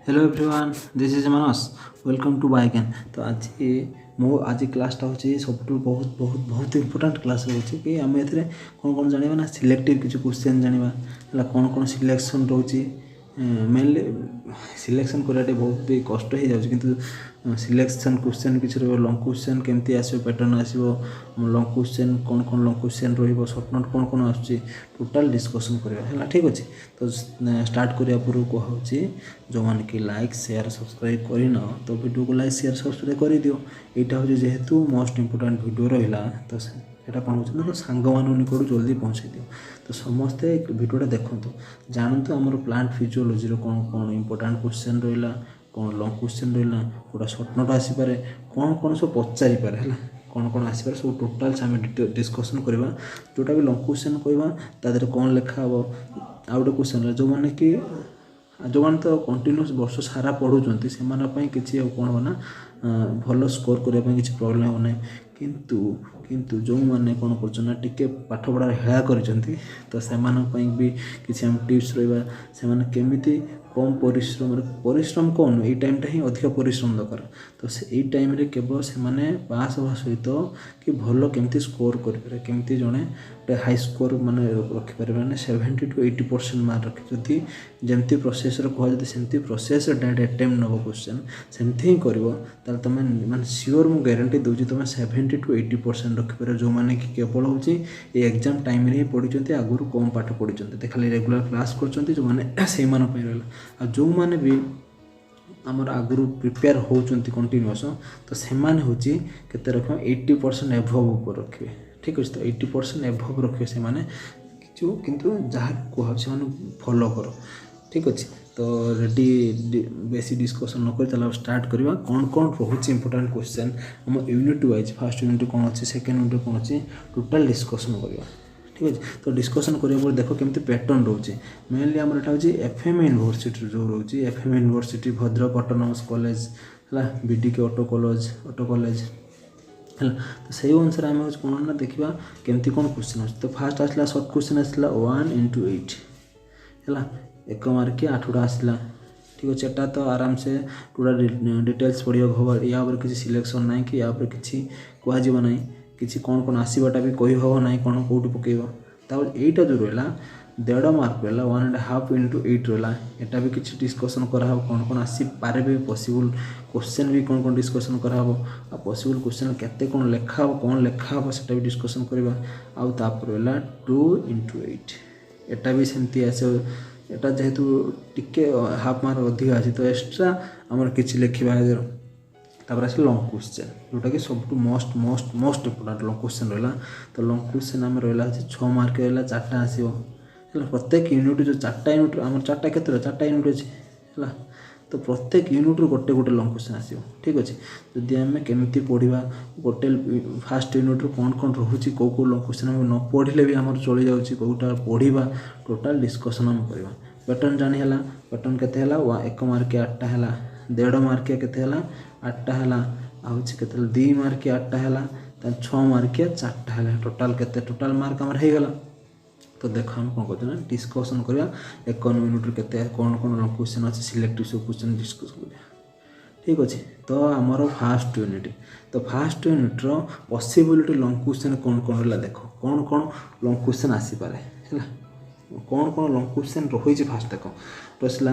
Hello everyone, this is Manoj. Welcome to बाइकेन। तो आज मो आज क्लासटा हूँ सब बहुत बहुत बहुत इंपोर्टाट क्लास रोचे कि आम ए कौन कौन जाना ना सिलेक्टिव किसी क्वेश्चन जाना कौन कौन सिलेक्शन रोचे मेनली सिलेक्शन कराटे बहुत भी कष्ट हो जाए कि सिलेक्शन क्वेश्चन किसी लंग क्वेश्चन केमती आसो पैटर्न आसो लंग क्वेश्चन कौन लंग क्वेश्चन सर्ट नोट कौन आसूँ टोटाल डिस्कसन करवा ठीक अच्छे। तो स्टार्ट करने पूर्व कहे जो मैंने कि लाइक शेयर सब्सक्राइब करन तो वीडियो को लाइक शेयर सब्सक्राइब कर दियो। यहाँ हूँ जेहेतु मोस्ट इंपोर्टाट वीडियो रहा तो यहाँ कौन हो तो सांग मान निकट जल्दी पहुँचे दियो। तो समस्ते वीडियोटा देखूँ जानतु आमर प्लांट फिजियोलॉजी कौन कौन इंपोर्टाट क्वेश्चन रहा कौन लंग क्वेश्चन रहा गोटा सर्ट नोट आसीपे कौन कौन सब पचारि पारे है कौन कौन आसपे सब टोटाल आम डिस्कसन करवा जोटा भी लंग क्वेश्चन कहवा तादेह कौन लिखा हे आ गए क्वेश्चन जो मैंने कि जो मैंने तो कंटिन्यूस वर्ष सारा पढ़ुंट से किसी कौन हो ना भल स्कोर करने किसी प्रोब्लेम हो ना किंतु जो मैंने कौन कर पाठ पढ़ा हेला कर तो से भी किसी आम टिप्स रहा से केमी कम परिश्रम कौन ये टाइमटा ही अधिक परिश्रम दरकार। तो से टाइम रे केवल से पास हवा सहित कि भल केमती स्कोर करें केमती जड़े हाई स्कोर माने रखिपारे मैंने 70 to 80% मार्क रखी जदि जमती प्रोसेस कह सेमती प्रोसेस डायरेक्ट अटेम्प्ट नब क्वेश्चन सेमती ही कर तुम मैं सियोर मु गारंटी दूसरी तुम 70 to 80% रखिपार जो मैंने कि केवल हूँ ये एग्जाम टाइम ही पढ़ी आगुरी कम पाठ पढ़ी खाली रेगुलर क्लास कर जो मैंने से रहा जो मैंने भी आमर आगुरी प्रिपेयर होती कंटिन्यूअस तो से केते रखिए 80% एभव ऊपर रखिए ठीक अच्छे। तो 80% एभव रखिए से किंतु जहाँ कह से फॉलो कर ठीक अच्छे। तो रेडी बेसी डिस्कसन नक चलो स्टार्ट करवा कौन कौन रोचे इंपोर्टाट क्वेश्चन आम यूनिट वाइज फर्स्ट यूनिट कौन अच्छे सेकेंड यूनिट कौन अच्छे टोटाल डिस्कसन करवा ठीक अच्छे। तो डिस्कसन करा देख केमती पैटर्न रोचे मेनली आम यहाँ हूँ एफएम यूनिवर्सिटी जो रोचे FM university Bhadrak autonomous college है बीडीके ऑटो कॉलेज है। तो सही अनुसार आम कौन ना देखा केमती कौन क्वेश्चन अच्छे। तो फास्ट आसला सर्ट क्वेश्चन आसला 1 into 8 है एक मार्किया 8टा आसला ठीक अच्छे। एटा तो आराम से पूरा डिटेल्स पढ़िया हम या किसी सिलेक्शन ना कि या किसी कहना ना कि कौन कौन आसवाटा भी कही हम ना कौन कौटी पकेबा यहीटा जो रहा 1.5 मार्क रहा 1.5 into 8 रहा यहाँ भी किसी डिस्कसन करा कौन कौन आसपारे भी पॉसिबल क्वेश्चन भी कौन कौन डिस्कसन करा आ पॉसिबल क्वेश्चन केते कौन लेखा कौन लेखा से भी डिस्कसन करवा आउर रहा 2 into 8 यहाँ भी सेमती आसे यहाँ जेहेतु टिके हाफ मार्क अधिक अच्छे तो एक्सट्रा आमर किसी लिखा आस लंग क्वेश्चन जोटा कि सब most most most important long question रहा। तो लंग क्वेश्चन आम रहा 6 मार्क रहा 4टा आसो प्रत्येक यूनिट जो 4टा यूनिट आम 4टा के 4टा यूनिट अच्छे है। तो प्रत्येक यूनिट गोटे गोटे लंग क्वेश्चन आसो ठीक अच्छे। जदि आम केमी पढ़ा गोटे फास्ट यूनिट कौन कौन रोचे कौ कौ लंग क्वेश्चन आम न पढ़ले भी आम चली जाऊँगी कौटा पढ़ा टोटाल डिस्कसन आम करवा पैटर्न जानीला पैटर्न केते 1 मार्किया 8टा है 1.5 मार्किया केते 8टा है आते 2 मार्किया 8टा है 6 मार्किया 4टा है टोटाल केते टोटाल मार्क आमर हो गला। तो देख हम कौन कहते हैं डिस्कसन करवा 1 यूनिट के कौन कौन लंग क्वेश्चन अच्छे सिलेक्टिव सब क्वेश्चन डिस्कस करवा ठीक अच्छे। तो आमर फास्ट यूनिट तो फास्ट यूनिट्र पॉसिबिलिटी लंग क्वेश्चन कौन कौन रहा देख कौन कौन लंग क्वेश्चन आसीपारे है कौन कौन लंग क्वेश्चन रही फास्ट देख रसला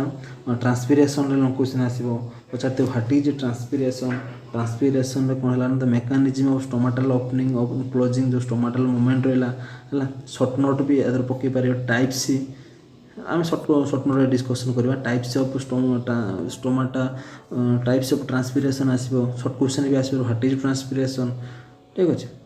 ट्रांसपीरेसन लंग क्वेश्चन आसो पचारते व्हाट इज ट्रांसपीरेसन कौन है तो mechanism of stomatal opening closing जो स्टोमाटल मूवमेंट रहा है सर्ट नोट भी पकई पार टाइप सी आम सर्ट नोट डिस्कसन करवा types of stomata types of transpiration आसो सर्ट क्वेश्चन भी आसो व्हाट इज ट्रांसपीरेसन ठीक अच्छे।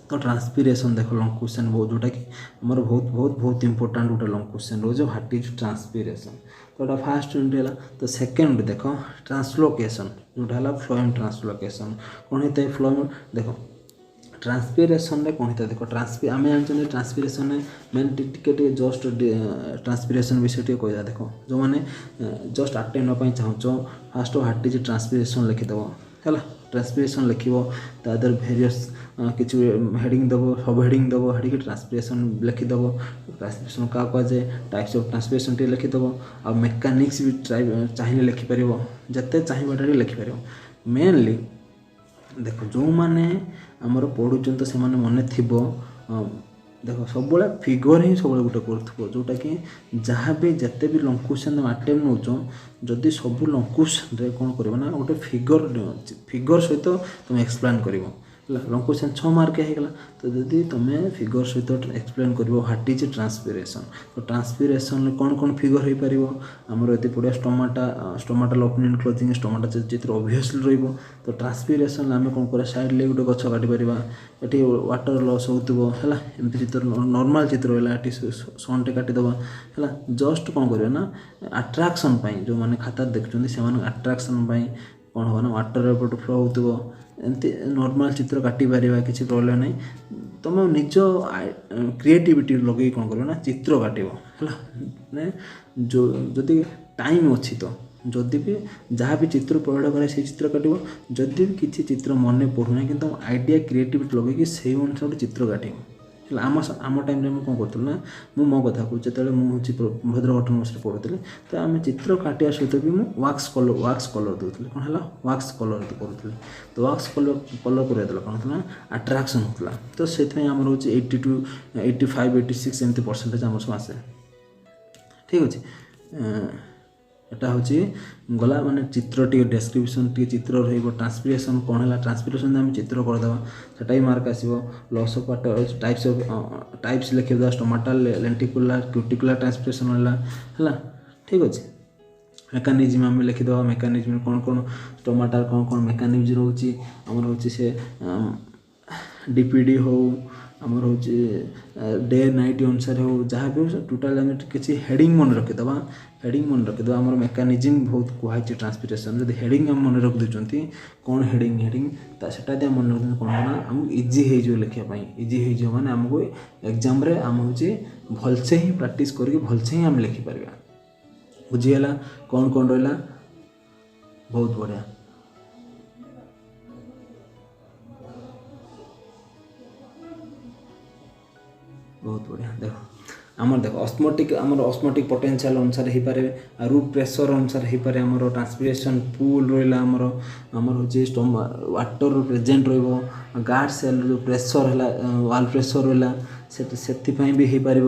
तो ट्रांसपीरेसन देख लंग क्वेश्चन बहुत जोटा कि आम बहुत बहुत बहुत इंपोर्टाट गोटे लंग क्वेश्चन रोज व्हाट इज ट्रांसपीरेसन तो यहाँ फास्ट यूनिट है। तो सेकेंड यूनिट देख ट्रांसलोकेशन जोटा है फ्लोएम ट्रांसलोकेशन कौन होता है फ्लोएम देख ट्रांसपीरेसन कौन होता है देख आम जानते ट्रांसपीरेसन मेन टिके जस्ट ट्रांसपीरेसन विषय कह देख जो मैंने जस्ट अटेंड नापी चाहूँ फास्ट व्हाट इज ट्रांसपीरेसन लिखिदेव है ट्रांसपिरेशन लिखिबो तादर वेरियस किछु हेडिंग दबो सब हेडिंग दबो हेडिंग ट्रांसपिरेशन लिखि दबो ट्रांसपिरेशन का कह जाए टाइप्स ऑफ ट्रांसपिरेशन टे लिखि दबो आ मेकानिक्स भी चाहिए लिखि परिबो जते चाहिए लिखि परिबो मेनली देख जो मैंने आमर पढ़ुचन तो से मन थी देख सब फिगर ही सब गोटे कर जोटा कि जहाँ भी जिते भी लंग क्वेश्चन तुम अटेम्प्ट नौ जदि सब लंग क्वेश्चन कौन कर गोटे फिगर सहित तुम एक्सप्लेन कर लंग क्वेश्चन 6 मार्क होगा तो जदि तुम्हें फिगर सहित एक्सप्लेन कर व्हाट इज ट्रांसपिरेशन तो ट्रांसपिरेशन कौन कौन फिगर हो पार आमर ये पड़िया स्टोमाटल ओपनिंग क्लोजिंग स्टोमाटा चित्र ऑब्वियसली रहिबो तो ट्रांसपिरेशन आम कौन कर साइड ले गोटे गछ काटी पारिबा ये वाटर लॉस होतबो हैला एमती चित्र नॉर्मल चित्र रहला एटी सन टे काटी दबा हैला जस्ट कौन करियो ना अट्रैक्शन पई जो माने खाता देखुचंदी से माने अट्रैक्शन पई कौन हो ना वाटर एपट फ्लो होतबो एमती नॉर्मल चित्र काटी पारिबा किसी प्रॉब्लम नहीं तुम निज क्रिएटिविटी लगे कौन कर ना चित्र काटो है जो जदि टाइम अच्छी तो जदि भी जहाँ भी चित्र प्रोवाइड करे से चित्र काटो जदि भी किसी चित्र मन पड़ूना कि तुम आइडिया क्रिएटिविटी लगे से अनुसार गोटे चित्र काटो आम टाइम कौन करूँ ना मो कथा कहूँ जो मुझे भद्रक ऑटोनोमस पढ़ुली तो आम चित्र काटिया सहित भी वाक्स कलर दूसरी कौन है वाक्स कलर करूँ तो वाक्स कलर कर कौन होता अट्राक्शन होता तो से आम हो 80 to 85 86 एमती परसेंटेज आम सब आसे ठीक अच्छे एटा हूँ गला माने चित्र टी डेस्क्रिप्शन टी चित्र ट्रांसपिरेशन कौन है ट्रांसपिरेशन आम चित्र करदे सेटा ही मार्क आसो लॉस ऑफ वाटर टाइप्स लिखिदा स्टोमाटल लेंटिकुलर क्यूटिकुलर ट्रांसपिरेशन है ठीक अच्छे मेकानिज्म आम लिखिदे मेकानिज्म कौन कौन स्टोमाटल कौन कौन मेकानिज्म रोचे आमर हूँ से डीपीडी हो आमर हूँ डे नाइट अनुसार हो जहाँ भी हो टोटाल आम किसी हेडिंग मन रखीदे हेडिंग मन रखीदे आम मेकानिज्म बहुत कहुई ट्रांसपिरेशन जब हेडिंग आम मन रखी दूसरी कौन हेडिंग से मन रखते कौन ना आमको इजी हो लिखापी इजी हो मैंने आमको एग्जाम आम हूँ भलसे ही प्राक्ट करके भलसे ही आम लिखिपर बुझीगला कौन कौन रहा बहुत बढ़िया बहुत बढ़िया देखो आमर देख ऑस्मोटिक पोटेंशियल अनुसार हो पारे रूट प्रेशर अनुसार हो पारे आमर ट्रांसपिरेशन पूल रहा आमर हूँ वाटर प्रेजेंट गार्ड सेल जो प्रेशर है वाल प्रेशर रहा से भी हो पार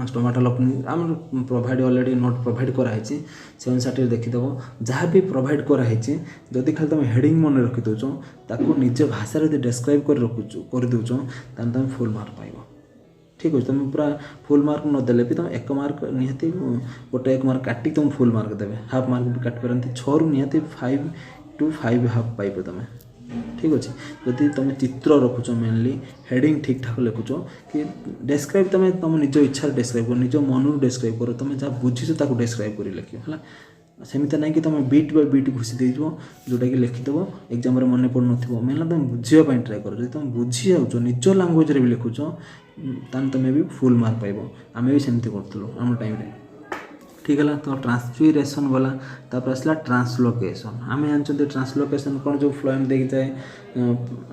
स्टोमाटल ओपनिंग आम प्रोवाइड ऑलरेडी नोट प्रोवाइड कराई से अनुसार देखीदेव जहाँ भी प्रोवाइड कराई जदि खाली तुम हेडिंग मन रखी दौच ताकू निज भाषा डेस्क्राइब कर दौच तुम फुल मार्क पाइब ठीक अच्छे तुम पूरा फुल मार्क नदेले भी तुम एक मार्क निहाती गोटे एक मार्क काटिक तुम फुल मार्क देवे हाफ मार्क भी काटि पारती 6 रु निहाती 5 to 5 हाफ पाइब तुम ठीक अच्छे जदि तुम चित्र रखुच मेनली हेडिंग ठीक ठाक लिखुच कि डेस्क्राइब तुम निज इच्छा डेस्क्राइब कर निज मन डेस्क्राइब कर तुम जहाँ बुझीच डेस्क्राइब कर लिख है सेमती ना कि तुम बीट बाय बीट घुसी देव जोटा कि लिखिदेव एग्जाम मन पड़ न मेन तुम बुझापी ट्राए कर जो तुम बुझी जाऊँ निज लांगुएज भी लिखुच तान तुम्हें भी फुल मार्क पाइब आम भी सेमती करूँ आम टाइम ठीक है तो ट्रांसपिरेशन गला तापर आसला ट्रांसलोकेशन आम जानते ट्रांसलोकेशन कौन जो फ्लोएम देखी जाए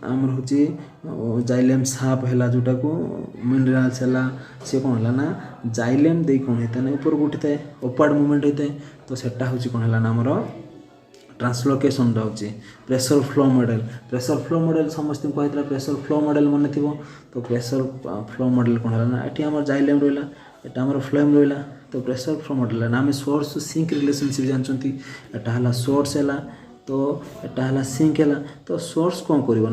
आमर हूँ जाइलेम साप है जोटा को मिनराल्स है सी कौन है ना जाइलेम दे कौन होता है ऊपर उठी थाए अपवर्ड मूवमेंट होता है तो सेटा हूँ कौन है ना आमर ट्रांसलोकेशन होची प्रेशर फ्लो मॉडल समस्त कहता प्रेशर फ्लो मॉडल मन थी तो प्रेशर फ्लो मॉडल कौन है ना ये आम जाइलेम रहा एटा आमर फ्लोएम रहा तो प्रेशर फ्लो मॉडल है आम सोर्स सिंक रिलेशनशिप जानते एटा है सोर्स है तो एटा है सिंक है तो सोर्स कौन कर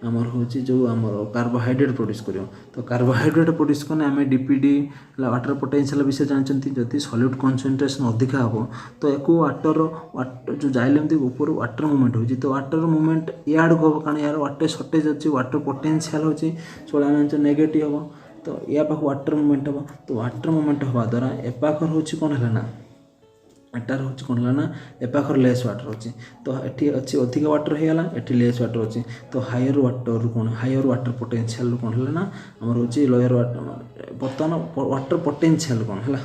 आमर हूँ जो आमर कार्बोहाइड्रेट प्रोड्यूस कर तो कार्बोहाइड्रेट प्रोड्यूस करने आम डीपीडी वाटर पोटेंशियल विषय जानते जदि सॉल्यूट कंसंट्रेशन अधिका हम तो एक वाटर जो जाइलेम दी ऊपर वाटर मूवमेंट हो तो वाटर मूवमेंट याड़ को हम कारण यार वाटर सर्टेज अच्छी वाटर पोटेंशियल होची सोला नेगेटिव हम तो या पाख वाटर मूवमेंट हम तो वाटर मूवमेंट हवा द्वारा ए पाखर हूँ कौन है ना एटार हूँ कौन है ना ए पाखर लेस वाटर अच्छी तो ये अच्छी अधिक वाटर होगा ये लेस वाटर अच्छी तो हायर वाटर कौन हायर वाटर पोटेंशियल कौन है ना आमर हूँ लोअर वाटर बर्तमान वाटर पोटेंशियल कौन है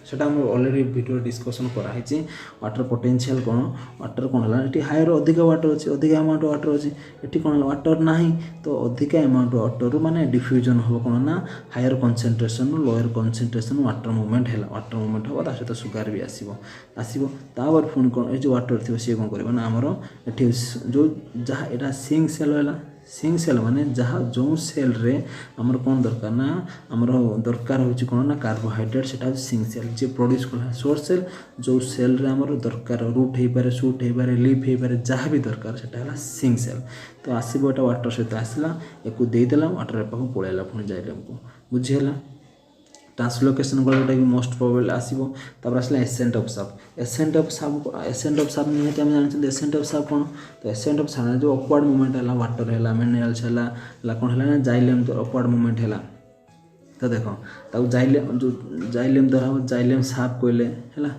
सेटा हम ऑलरेडी वीडियो डिस्कशन कराई वाटर पोटेंशियल कौन वाटर कौन है ये हायर अधिक वाटर अच्छी अधिक अमाउंट वाटर अच्छी ये कौन वाटर ना तो अधिक अमाउंट वाटर माने डिफ्यूजन हम कौन ना higher concentration lower concentration water movement है वाटर मूवमेंट हम ता सहित सुगार भी आसो तापर पुणी कौन ये जो वाटर थी सी कौन कर आमर ये जो जहाँ यहाँ सिंक सेल है सिंक सेल माने जहाँ जो सेल रे आमर कौन दरकार ना आमर दरकार हो कौन ना कार्बोहाइड्रेट से सिंक सेल जी प्रोड्यूस कला सोर्स सेल जो सेल रे आमर दरकार रूट हो पारे शूट हो पारे लीफ हो पारे जहाँ भी दरकार से सिंक सेल तो आसो एटा वाटर सहित आसला या देदेला वाटर पाक पलैला पुणी जाइले बुझीगला ट्रांसलोकेशन गोटा भी मोस्ट प्रोबेबल आसो तापर आसला ascent of sap ascent of sap निहत आम जानते एसेंट ऑफ साप कौन तो एसेंट ऑफ साप जो अपवर्ड मूवमेंट है वाटर है मिनरल्स है कौन है जाइलेम अपवर्ड मूवमेंट है तो देख ताऊ जाइलेम जो जाइलेम द्वारा जाइलेम साप कहले है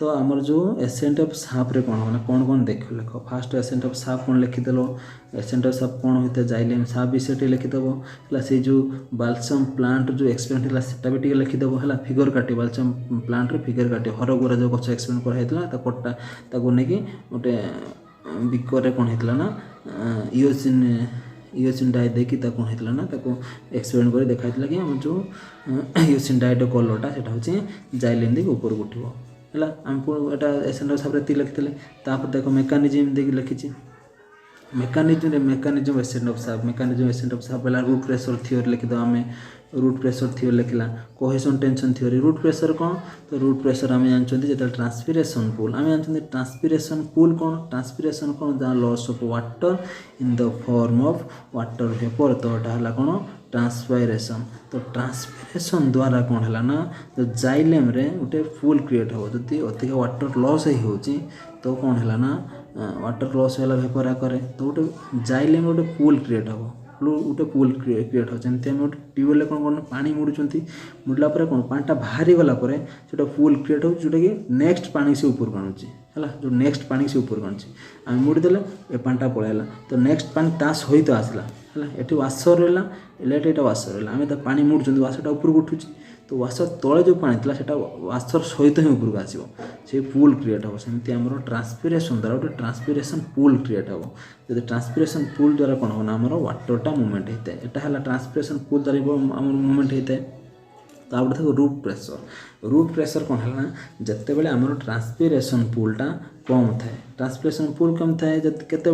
तो आमर जो एसेंट ऑफ साप रे कौन कौन कौन देख लिख फास्ट एसेंट ऑफ साप कौन लिखिदेल एसेंट ऑफ साप कौन होता है जाइलेम साप भी से लिखिदेव है से जो बालसम प्लांट जो एक्सपेरिमेंट है सेटा भी लिखिदेव है फिगर काटे बालसम प्लांट रे फिगर काटे हरगुरा जो गछ एक्सपेरिमेंट कराइला कटा नहीं गोटे बिकर कौन होता ना इओसिन डाई देखी कौन होता ना एक्सपेरिमेंट कर देखा कि आम जो इओसिन डाइट कलरटा से हूँ जाइलेम देखिए ऊपर उठो है आम एसेंट ऑफ साप लिखी देख मेकानिजम देखिए लिखी मेकानिजम एसेंट ऑफ साप है रूट प्रेशर थ्योरी लिखिद आम रूट प्रेशर थ्योरी लिखला cohesion tension theory root pressure कौन तो रूट प्रेशर आम जानते जो ट्रांसपिरेशन पूल आम जानते ट्रांसपिरेशन पूल कौन जहाँ loss of water in the form of water vapour तो यहाँ कौन ट्रांसपायरेशन तो ट्रांसपिरेशन द्वारा कौन है ना जो जाइलेम रे गोटे पूल क्रिएट हो जदि अधिक वाटर लॉस हो तो कौन है ना वाटर लॉस है वेपर आकर तो गोटे जाइलेम गोटे पूल क्रिएट हो गोटे पूल क्रिएट हो जमी गोटे ट्यूबवेल कौन कौन पानी मुड़ुंट मुड़ला कौन पाटा बाहरी गलापर से पूल क्रिएट हो जोटा कि नेक्स्ट पानी से ऊपर आणुची है जो नेक्स्ट पानी से ऊपर आणुची आम मुड़ीदेले ए पाटा पलैला तो नेक्स्ट पानी ता सहित आसला है ये वासर रहा इलेक्ट्रिक वासर रहा आम पानी मुड़ुंट वासरटा ऊपर उठुची तो वासर तले जो पानी था से वासर सहित ही ऊपर आसो से पूल क्रिएट हो सेमती आम ट्रांसपिरेशन द्वारा गोटे ट्रांसपिरेशन पूल क्रिएट हो जब ट्रांसपिरेशन पूल द्वारा कौन हो आम वाटरटा मूवमेंट होता है यहाँ है ट्रांसपिरेशन पूल द्वारा आम मूवमेंट होता है तो आप देखो रूट प्रेशर कौन है ना जिते बड़े आम ट्रांसपिरेशन पूलटा कम थाए ट्रांसपिरेशन पूल कम थाए केते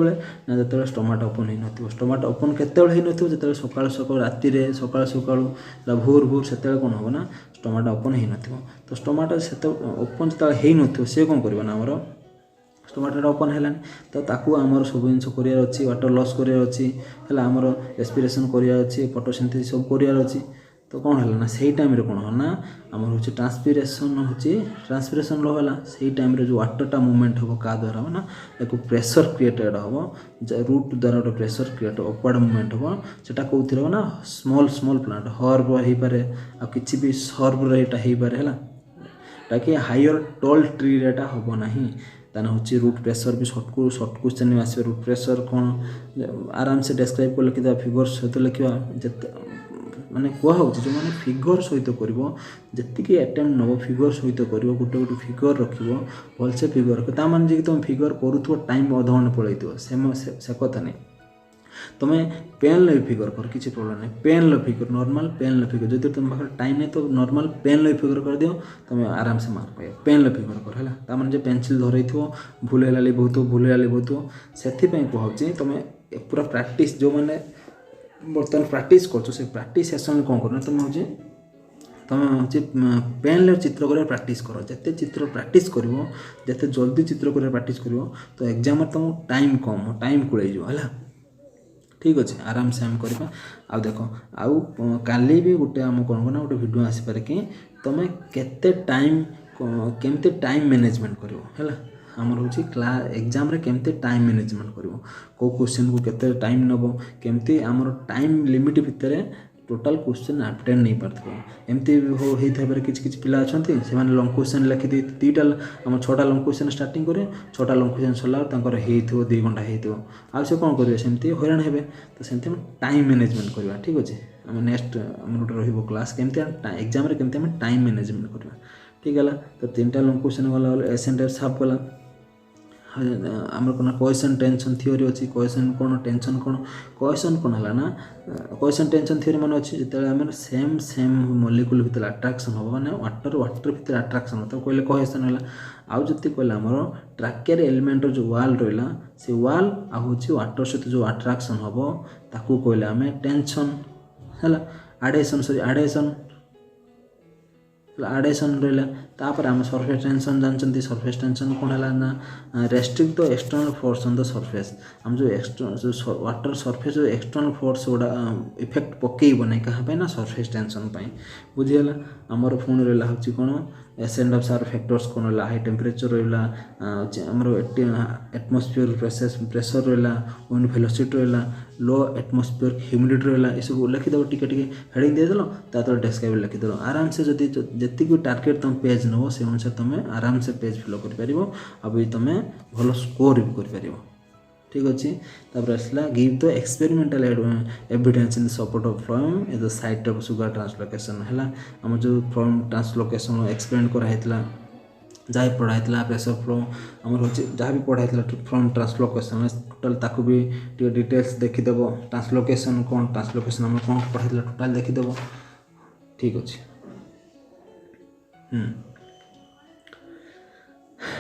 ना जो स्टोमाट ओपन हो न स्टोमाट ओपन केते जो सकाल सकाल राति सकाल सकाल भोर भोर से कौन हो ना स्टोमाट ओपन हो न तो स्टोमाट से ओपन जो सी कौन करना आमर स्टोमाटा ओपन है तो ताकू आमर सब जिन कर वाटर लॉस कर आमर रेस्पिरेशन कर फोटोसिंथेसिस सब कर तो कौन है ना से टाइम कौन हो ना आमर हूँ ट्रांसपिरेशन रहा से टाइम जो वाटरटा मूवमेंट हम क्या द्वारा हो ना एक प्रेशर क्रिएटेड हम रूट द्वारा गोटे प्रेशर क्रिएट अपवर्ड मूवमेंट हम सेटा कौन हो ना स्मॉल प्लांट हर्ब हो पारे आ किसी भी सर्ब हो पारे है ताकि हायर टॉल ट्री रेटा हम ना ताना हूँ रूट प्रेशर भी सर्ट क्वेश्चन में आसो रूट प्रेशर कौन आराम से डिस्क्राइब कर लिखिदा फिगर सहित लिखा माने कहुँ जो मैंने फिगर सहित कर अटेम्प्ट नब फिगर सहित कर गोटे गोटे फिगर रख भलसे फिगर रख माने तुम फिगर करूँ टाइम अधघंटे पलैथ से कथा नहीं तुम्हें पेन लो फिगर कर किसी प्रोब्लेम नहीं पेन लो फिगर नॉर्मल पेन लो फिगर जो तुम पाखे टाइम नहीं तो नॉर्मल पेन लो फिगर कर दियो तुम्हें आराम से मार्क पाइब पेन लो फिगर कर है तार जो पेनसिल धरई भूल है लिखुथ भूल है लिखुथ से कहूँ तुम्हें पूरा प्रैक्टिस जो मैंने बर्तमान प्रैक्टिस कर प्रैक्टिस सेसन कौन करना तुम हूँ तुम हूँ पेन ले चित्र कर प्रैक्टिस कर जिते चित्र प्रैक्टिस कर जिते जल्दी चित्र कर प्रैक्टिस कर तो एग्जाम तुम टाइम कम टाइम कूड़े है ठीक अच्छे आराम से आम करवा आ देख आउ काली भी गोटे आम कौन करना गोटे वीडियो आसपे कि तुम्हें केते टाइम केमती टाइम मैनेजमेंट कर आमर हूँ क्लास एग्जाम रे केमती टाइम मैनेजमेंट कर क्वेश्चन को केते टाइम नब केमती आमर टाइम लिमिट भितर टोटाल क्वेश्चन अटेंड नहीं पार्थिव एमती होता है किसी किसी पिला अच्छा से लंग क्वेश्चन लिखि दुईटा आम 6टा लंग क्वेश्चन स्टार्टिंग करें 6टा लंग क्वेश्चन सरला 2 घंटा हो से कौन करेंगे सेमती हैरान हे तो सेमती टाइम मैनेजमेंट करवा ठीक अच्छे आम नेक्स्ट आम गोटे क्लास केमती एग्जाम केमती टाइम मैनेजमेंट करवा ठीक है तो 3टा लंग क्वेश्चन गला एसेंट साफ गला आमर कौन कोहेसन टेंशन थ्योरी अच्छी कोहेसन कौन टेंशन कौन कोहेसन कौन है ना कोहेसन टेंशन थ्योरी मन अच्छी जो आम सेम सेम मॉलिक्यूल भितर अट्राक्शन हम माने वाटर वाटर भितर अट्राक्शन होता कहले कोहेसन है आउ जति कहले आमर ट्राकियर एलिमेंट जो वाल रहा से वाल आउ वाटर सहित जो अट्राक्शन हम ताकू कहले आम टेंशन है आडेसन सॉरी आडेसन आडेसन रहा आम सरफेस टेंशन जानते सरफेस टेंशन कौन है ना restrict the external force on the surface आम जो वाटर सरफेस जो एक्सटर्नल फोर्स गुड़ा इफेक्ट पकईब ना क्या ना सरफेस टेंशन बुझीगला आमर पुणी रहा हूँ कौन एसेंट ऑफ सार फैक्टर्स कौन रहा हाई टेम्परेचर रहा आमर एटमोस्फियर प्रेशर रहा विंड वेलोसिटी रहा लो एटमोस्फियर ह्यूमिडिटी रहा ये सब लिखिदेव टिके हेडिंग देदेल तार डेस्क्राइब लिखिदेल आराम से जब जी टार्गेट तुम पेज नब से अनुसार तुम आराम से पेज फिल कर अभी तुम भल स्कोर भी कर ठीक अच्छे तापर आसला give the experimental evidence in the support of phloem as the site of sugar translocation है आम जो फ्लोएम ट्रांसलोकेशन एक्सपेरिमेंट कराई जहाँ पढ़ाई प्रेशर फ्लो आमर हूँ जहाँ भी पढ़ाई फ्लोएम ट्रांसलोकेशन टोटाल ताकू भी डिटेल्स देखीदेव ट्रांसलोकेशन कौन ट्रांसलोकेशन आम कौन पढ़ाई टोटाल देखीदेव ठीक अच्छे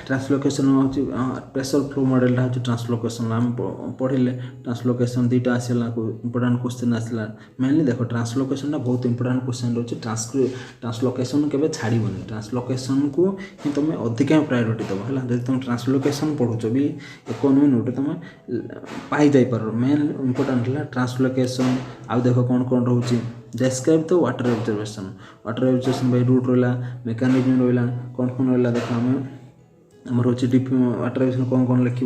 ट्रांसलोकेशन हूँ प्रेशर फ्लो मॉडल हूँ ट्रांसलोकेशन आम पढ़ले ट्रांसलोकेशन दुईटा आसला इंपोर्टाट क्वेश्चन आसला मेनली देख ट्रांसलोकेशन बहुत इंपोर्टाट क्वेश्चन रही ट्रांसलोकेशन के छाड़बनी ट्रांसलोकेशन को ही तुम अधिका प्रायोरिटी दब है जब तुम ट्रांसलोकेशन पढ़ुच भी इकोनॉमी नोट तुम पाई जापर मेन इंपोर्टाट है ट्रांसलोकेशन आउ देख कौन कौन रोचे describe the water absorption by root रहा मेकानिज्म रहा कौन रहा देख आम हूँ डीप वाटर ऑब्जर्वेशन कौन कौन लिख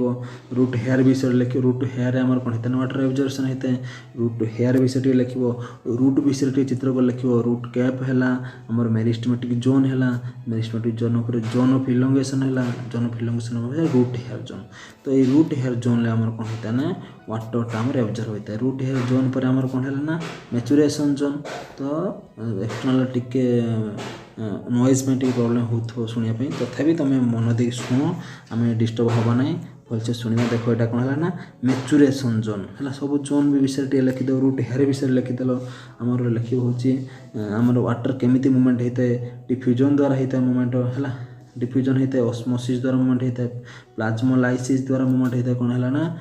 रूट हेयर विषय लिख रूट हेयर आम कौन होता है वाटर ऑब्जर्वेशन होता है रूट हेयर विषय लिख रूट विषय चित्र को लिख रूट कैप है आम मेरिस्टेमेटिक जोन है meristematic zone zone of elongation है zone of elongation root hair zone तो ये रूट हेयर जोन आम कौन होता है ना वाटर टाइम ऑब्जर्व होता है रूट हेयर जोन पर आम कौन है ना मैचुरेशन जोन तो एक्सटर्नल टिके नॉइज में टी प्रॉब्लम हो शुणापी तथापि तुम मन दे शुण आम डिस्टर्ब हवा ना भलसे शुणा देख यहाँ कौन है ना मैचुरेशन जोन है सब जोन भी विषय लिखिदेव रूट हेयर विषय लिखिदेल आमर लिख आमर वाटर केमी मुवमेंट होता है डिफ्यूजन द्वारा होता है मुवमेंट है डिफ्यूजन होता है ऑस्मोसिस द्वारा मुवमेंट होता है प्लाज्मोलाइसिस द्वारा मुवमेंट होता है कौन है ना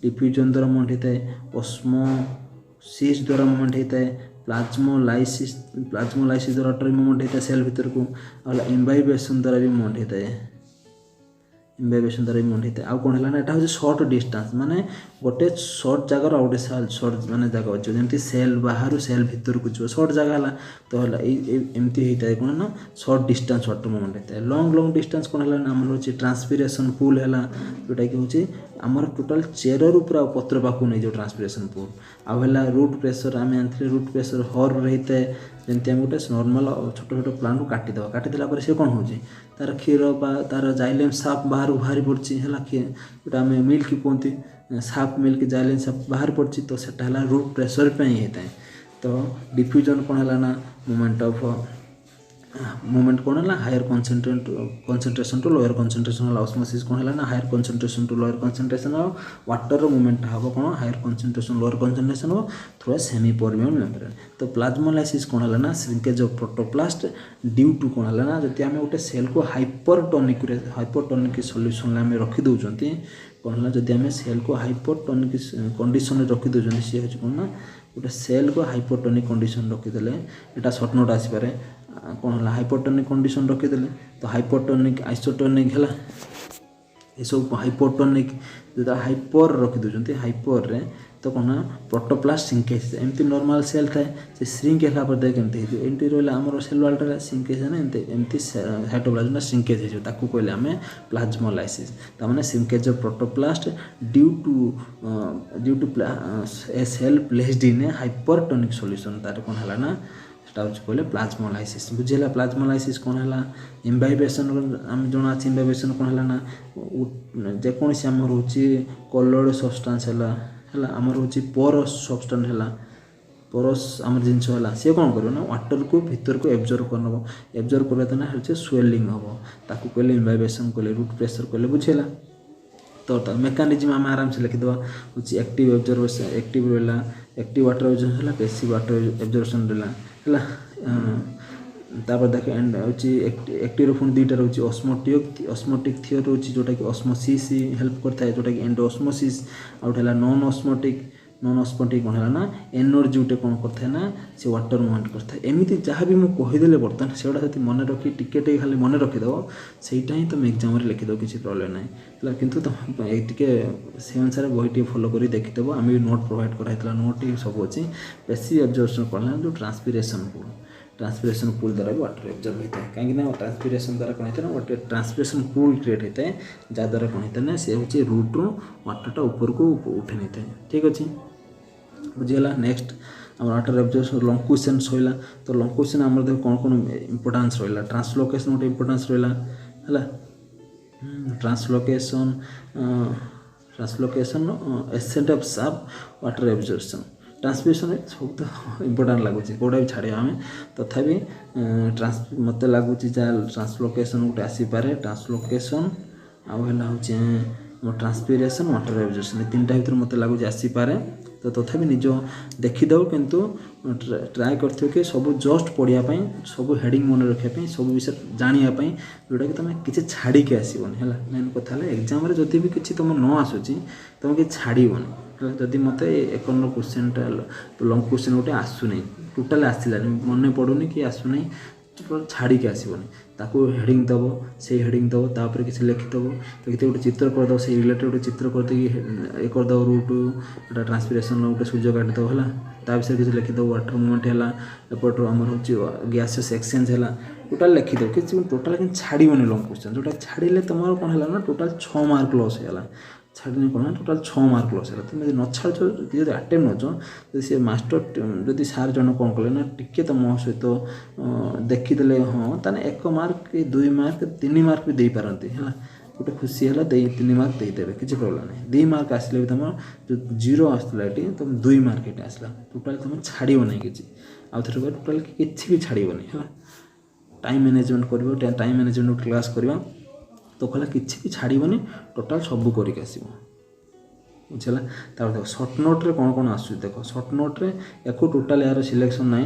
डिफ्यूजन द्वारा मुवमेंट होता है ऑस्मोसिस द्वारा मुवमेंट होता है प्लाज्मोलाइसिस द्वारा वाटर मूवमेंट होता है सेल भीतर को इम्बाइबेशन द्वारा भी मूवमेंट होता है इम्बाइबेशन द्वारा भी मूवमेंट होता है आउ कौन है ना यहाँ हूँ सर्ट डिस्टेंस माने गोटे सर्ट जगार गोटे सर्ट माने जगह अच्छे जमी सेल बाहर सेल भीतर को जो सर्ट जगह है तो एमती होता है कौन ना सर्ट डिस्टेंस वाटर मूवमेंट होता है लॉन्ग डिस्टेंस कौन है आम हूँ ट्रांसपिरेशन पूल है जोटा कि हूँ आमर टोटाल चेरु पूरा पत्र पाक नहीं जो ट्रांसपिरेशन पूल आउ है रूट प्रेशर आम आनी रूट प्रेशर हर रही है जमी आम गोटे नॉर्मल छोट छोट प्लांट को काटिदेला सी कौन हो तार क्षीर तार जाइलेम साफ बाहर बाहरी पड़ी है जोटा आम मिल्क कहते साफ मिल्क जाइलेम साफ बाहर पड़ी तो सेटा है रूट प्रेशर पे ही होता है तो डिफ्यूजन कौन है ना मूवमेंट कौन है higher concentration to lower concentration osmosis कौन है ना higher concentration to lower concentration water movement हम कौन हायर कंसंट्रेशन लोअर कंसंट्रेशन हो थोड़ा सेमी परमिएबल मेम्ब्रेन तो प्लाज्मोलाइसिस कौन है ना shrinkage of protoplast due to कौन है ना जब आम गोटे सेल को हाइपरटोनिक सॉल्यूशन आम रखी दौरान कौन है जब आम सेल को हाइपरटोनिक कंडीशन रखी दौरान सी हूँ कौन ना गोटे सेल को हाइपरटोनिक कंडीशन रखीदे यहाँ सर्ट नोट आसपे कौन है हाइपरटोनिक कंडीशन रखीदे तो हाइपरटोनिक आइसोटोनिक है ये सब हाइपरटोनिक जो हाइपर रखी दौरान हाइपर रे तो कौन ना प्रोटोप्लास्ट श्रिंकेज एमती नॉर्मल सेल थाए से श्रिंक है पर देख केमती हो एमती रहा आम सेल वाल्टा श्रिंकेज है एमती साइटोप्लाज्म श्रिंकेज हो कहले आम प्लाज्मोलाइसिस तार shrinkage of protoplast due to a cell placed in a hypertonic solution तार कौन है ना कहले प्लाज्मोलाइसिस बुझेगा प्लाज्मोलाइसिस कौन है इम्बाइबेशन आम जना इम्बाइबेशन कौन है ना जेकोसी आम रोचे कलर्ड सब्सटेंस है आमर हूँ पोरस सब्सटेंस है पोरस आम जिनस है सी कौन कर वाटर को भीतर को एब्जर्व कर एब्जर्व करना हूँ स्वेलिंग हम ताकू कहले इम्बाइबेशन कहले रूट प्रेशर कहले बुझेगा तो मेकानिज्म आम आराम से लिखिदेवा हूँ एक्टिव एब्जर्वेशन एक्टिव रहा एक्टिव वाटर एब्जर्वेशन है पैसिव वाटर एब्जर्वेशन रहा तापर देख एंड हूँ एक्टिव पुणी दुईटा रोचे ऑस्मोटिक थियोरी रोचे जोटा कि ऑस्मोसिस हेल्प करता है जोटा कि एंडोस्मोसिस आउट है नॉन ऑस्मोटिक कौन है ना एनर्जी गोटे कौन करता है ना से वाटर मूवमेंट करता है एमती जहाँ भी मुझे कहीदेले बर्तमान से गुड़ा मन रखी टिके खाली मन रखीदेव सहीटा ही तुम एग्जाम लिखिदेव किसी प्रोब्लेम ना है कि तुम टे से अनुसार बही फॉलो कर देखीदेव आम भी नोट प्रोवाइड कराई नोट ही सब अच्छे बेसी एब्जर्वेशन कला जो ट्रांसपिरेशन पूल द्वारा भी वाटर एब्जर्व होता है कहीं ट्रांसपिरेशन द्वारा कौन होता है गोटे ट्रांसपिरेशन पूल क्रिएट होता है जहाँद्वारा कौन होता है ना सी हूँ रूट्रु वाटरटा ऊपर को उठे नहीं था ठीक अच्छे बुझीगला नेक्स्ट आम वाटर एब्जर्वेशन लंग क्वेश्चन रहा तो लंग क्वेश्चन आम देख कौन कौन इंपोर्टान्स रहा ट्रांसलोकेशन गोटे इंपोर्टान्स रहा है ट्रांसलोकेशन एसेंट ऑफ साफ वाटर एब्जर्वेशन ट्रांसपिरेशन सब तो इंपोर्टाट लगुच कौटा भी छाड़ आम तथापि मत लगुच ट्रांसलोकेशन गोटे आसीपे ट्रांसलोकेशन आउ हूँ ट्रांसपिरेशन वाटर एब्जर्वेशन तीन टा भर मत लगुच आसीपे तो तथापि निज देखीदेव किंतु ट्राए कर कि सब जस्ट पढ़ापी सब हेडिंग मन रखापी सब विषय जानापी जोटा कि तुम किसी छाड़ी आसबन है मेन कथा एग्जाम जदि भी किसी तुम न आसूँ तुम कि छाड़बन जदि मत एक क्वेश्चनटा लंग क्वेश्चन गोटे आसूनी टोटाल आसलानी मन पड़ूनी कि आसूनी छाड़ी आसबनी ताकू हेडिंग दब से हेडिंग दब तापर किसी लिखिदेव लिखिदे गोटे चित्र करदेव से रिलेटेड गोटे चित्र करदे ये करदेव रूट गोटा ट्रांसपिरेशन गोटे सूर्य काटिदेव है ता विषय किसी लिखिदेव वाटर मूवमेंट है एपटर आम हूँ गैसेस एक्सचेंज है टोटाल लिखिदेव कि टोटाल कि छाड़बनी लंग क्वेश्चन जोटा छाड़े तुम कौन है ना टोटाल 6 मार्क लॉस है छाड़ी कौन टोटाल 6 मार्क लॉस है तुम न छाड़ जो आटेम्प नौ सी मास्टर जदि सार जन कौन कले ना टिके तुम सहित देखीदे हाँ ताने 1 मार्क 2 मार्क 3 मार्क भी दे पारती है गोटे खुशी है 3 मार्क देदेवे किसी प्रोब्लेम नहीं 2 मार्क आसले भी तुम जो 0 आसला ये तुम 2 मार्क ये आसला टोटाल तुम छाड़बनी कि आउ थे टोटाल किसी भी छाड़बनी है टाइम मैनेजमेंट कर टाइम मैनेजमेंट क्लास करवा तो कहला किसी भी छाड़बनी टोटाल सब करके आसो बुझेगा तार देख सर्ट नोट्रे कौन कौन आस देख सर्ट नोट्रे या टोटाल यार सिलेक्शन ना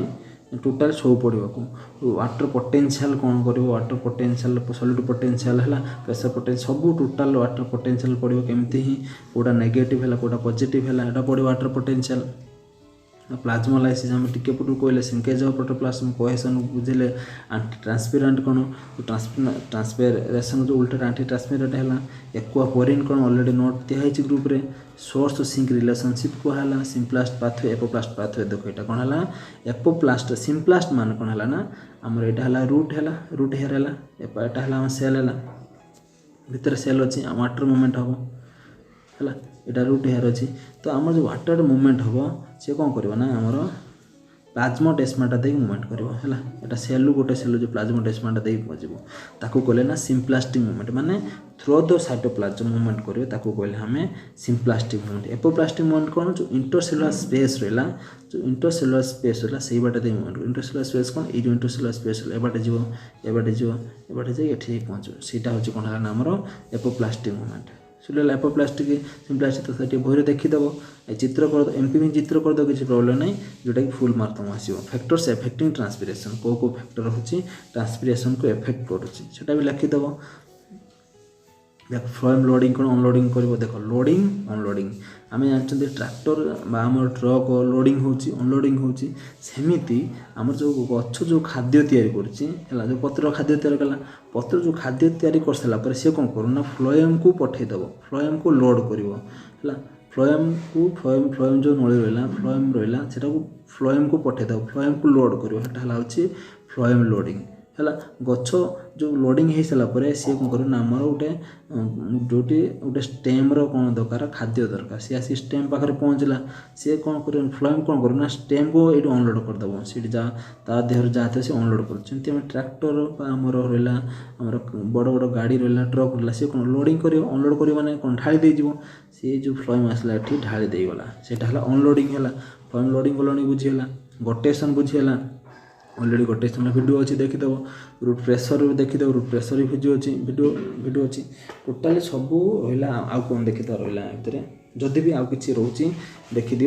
टोटाल सब पढ़ा वाटर पोटेंशियल कौन कर वाटर पोटेंशियल सॉलिड पोटेंशियल है प्रेशर पोटेंशियल सब टोटाल वाटर पोटेंशियल पढ़ो केमती ही कौटा नेगेटिव है कौटा पॉजिटिव है यहाँ पढ़ो वाटर पोटेंशियल प्लाज्मोलाइसिस आम टिके पटू कहले श्रिंकेज ऑफ प्रोटोप्लाज्म कोहेशन बुझे आंटी ट्रांसपेरेंट कौन ट्रांसपेरेशन जो उल्टा आंटी ट्रांसपेरेंट है एक्वापोरिन कौन ऑलरेडी नोट दिखाई ग्रुप रे सोर्स सिंक रिलेशनशिप कहला सिम्प्लास्ट पाथवे एपोप्लास्ट पाथवे देख यहाँ कौन है एपोप्लास्ट सिम्प्लास्ट मान कौन है ना आमर यहाँ है रूट हेयर है यहाँ है सेल है भितर सेल अच्छी वाटर मूवमेंट हम है यहाँ रूट हेयर अच्छी तो आम जो वाटर मूवमेंट हम सी कौन कर आमर प्लाज्मोडेस्माटा दे मूवमेंट कर है सेलू गोटे सेलू जो प्लाज्मोडेस्माटा दे बजब ताकू कहले ना सिम्प्लास्टिक मूवमेंट माने थ्रो द साइटोप्लाज्म मूवमेंट करेंगे ताकू कहले हमें सिम्प्लास्टिक मूवमेंट एपोप्लास्टिक मूवमेंट कौन जो इंटरसेलुलर स्पेस रहा जो इंटरसेलुलर स्पेस रहा से बाटे दे मूवमेंट इंटरसेलुलर स्पेस कौन ये इंटरसेलुलर स्पेस एबाटे जीव एबाटे जाए पहुँचो सीटा हूँ कौन है आमर apoplastic movement Sule apoplastic symplastic तो से भोर देखीदेव चित्र कर एमपी चित्र करदे किसी प्रोब्लेम ना जोटा कि फुल मार्क तुम आसो फैक्टर्स एफेक्टिंग ट्रांसपिरेशन को फैक्टर हूँ ट्रांसपिरेशन को एफेक्ट करुँचा भी लिखिदेव देख फ्लोएम लोडिंग कौन अनलोडिंग कर देख लोडिंग अनलोडिंग आम जानते ट्रैक्टर आम ट्रक लोडिंग होची अनलोडिंग होची सेमिति आम जो गछ जो खाद्य तैयारी कर जो पत्र खाद्य तैयारी कला पत्र जो खाद्य तैयारी कर सारा सी कौन करूँ फ्लोएम को पठेदेव फ्लोएम को लोड कर फ्लोएम जो नली रहा फ्लोएम रहा से फ्लोएम को पठे दो फ्लोएम को लोड कर फ्लोएम लोडिंग है गछ जो लोडिंग हो सारापर सी कौन कर आमर गोटे गोटे स्टेम्र कौन दरकार खाद्य दरकार सी आसी स्टेम पाखे पहुँचला सी कौन कर फ्लोएम कौन कर स्टेम को ये अनलोड करदेव सी जहाँ देहर जहाँ सी अनलोड कर ट्रैक्टर आमर रहा आमर बड़ बड़ गाड़ी रहा ट्रक रहा सी कौन लोडिंग कर अनलोड कर मैंने कौन ढाई देव सी जो फ्लोएम आसला ये ढाई देगला सेटा है अनलोडिंग है फ्लोएम लोडिंग कल बुझीगला गोटेसन बुझीगला ऑलरेडी गोटेसन वीडियो अच्छी देखीदेव रूट प्रेसर भी देखीदेव रूट प्रेसर भी वीडियो अच्छी वीडियो अच्छी टोटाली सब रहा आउ कौन देखीद रहा भितर जदि भी आउ कि रोचे देखीद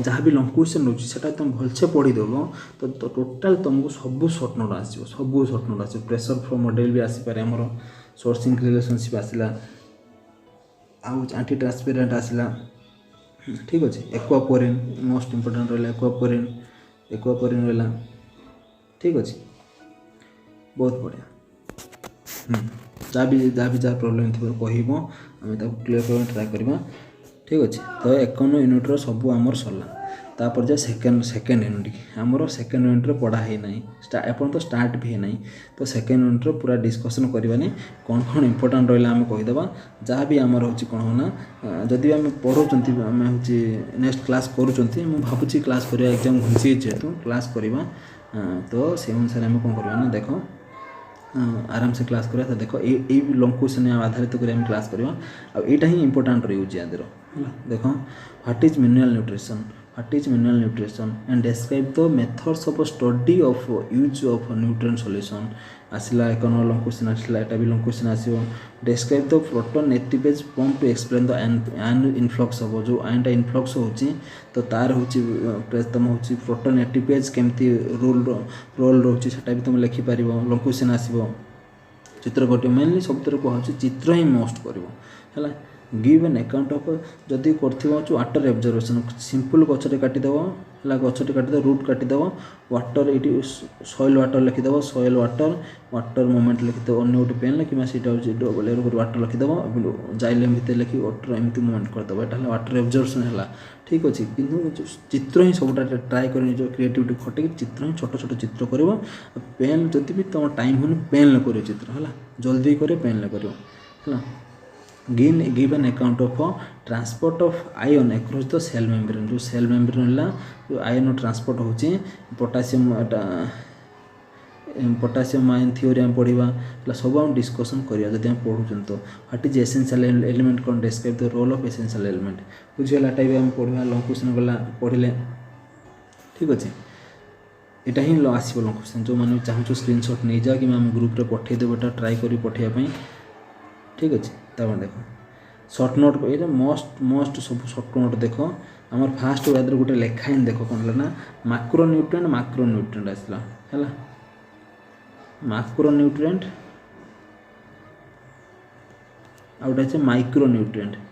जहाँ भी लॉन्ग क्वेश्चन रोचे से तुम भलसे पढ़ीदेव तो टोटाल तुमको सब सर्ट नोट आसो सब सर्ट नोट आसो प्रेसर फ्लो मॉडल भी आसीपे आमर सोर्सिंग रिलेशनशिप आसला आउ एंटी ट्रांसपेरेंट आसला ठीक अच्छे एक्वापोरिन मोस्ट इंपोर्टेंट रहा एक्वापोरिन रहा ठीक अच्छे बहुत बढ़िया जहाँ भी जहाँ प्रोब्लेम थी कह आम क्लीयर करने ट्राए करवा ठीक अच्छे तो 51 यूनिट्र सब आमर सरला तापर जा सेकेंड यूनिट आमर सेकेंड यूनिट्रे पढ़ा है ना एपन तो स्टार्ट भी है ना तो सेकेंड यूनिट्रे पूरा डिस्कसन करवानी कौन कौन इंपोर्टेंट रहा आम कहीदेवा जहाँ भी आमर हो कौन होना जदि आम पढ़ाऊँ आम हूँ नेक्स्ट क्लास करुँच मुझे क्लास करवा एग्जाम घुंची जेहेतु क्लास करवा तो से अनुसार आम कौन करवा ना देख आराम से क्लास करा देख ये लॉन्ग क्वेश्चन आधारित कर क्लास करवा आईटा ही इंपोर्टेंट रही याद देख what is mineral nutrition and describe the methods of study of use of nutrient solution आसला एक लॉन्ग क्वेश्चन आसला एटा भी लॉन्ग क्वेश्चन आसो describe the proton ATPase pump to explain the ion influx हम जो आयनटा इनफ्लक्स होची तो तार होची तुम होची प्रोटॉन एटीपेज केमती रोल रोची सेटा भी तुम लिखि पारिबो लॉन्ग क्वेश्चन आसीबो चित्र कटियो मेनली सब तरह कहूँ चित्र ही मस्ट कर गिव एन अकाउंट ऑफ जदि कर वाटर एब्जर्वेशन सिंपल गचटे काटिदेव है गचटे काटिदेव रूट काटिदेव वाटर ये सॉइल वाटर लिखिदेव सॉइल वाटर मोमेंट लिखिदेव अन्य गोटे पेन कि डबल एरो वाटर लिखिदेव जाइलेम भितर लिखि वाटर एमती मुवमेंट करदेव यहाँ वाटर एब्जर्वेशन है ठीक अच्छे कि चित्र ही सबटा ट्राए कर क्रिएटिविटी खटे चित्र ही छोट छोट चित्र कर पेन जदि भी तुम टाइम होनी पेन कर चित्र है जल्दी कर पेन कर give an account of transport of ion across the cell membrane जो सेल मेम्ब्रेन है जो आयन ट्रांसपोर्ट होची पोटासियम आयन थ्योरी आम पढ़ा सब आम डिस्कसन करिया जदि आम पढ़ुन तो व्हाट इज एसेंशियल एलिमेंट कौन describe the role of essential element बुझीगला टाइप आम पढ़ा लॉन्ग क्वेश्चन गला पढ़ले ठीक अच्छे यहाँ ही आसो लॉन्ग क्वेश्चन जो मैंने चाहूँ स्क्रीनशॉट नहीं जा कि आम ग्रुप रे पठेदेव एटा ट्राए करी पठाइबा ठीक अच्छे तब देख सर्ट नोट ये मस्ट सब सर्ट नोट देख आमर फास्ट वाद गोटे लेखा ही देख कौन ना माक्रो न्यूट्रिएंट आसला है माक्रो न्यूट्रिएंट आ गोटे माइक्रो न्यूट्रिएंट है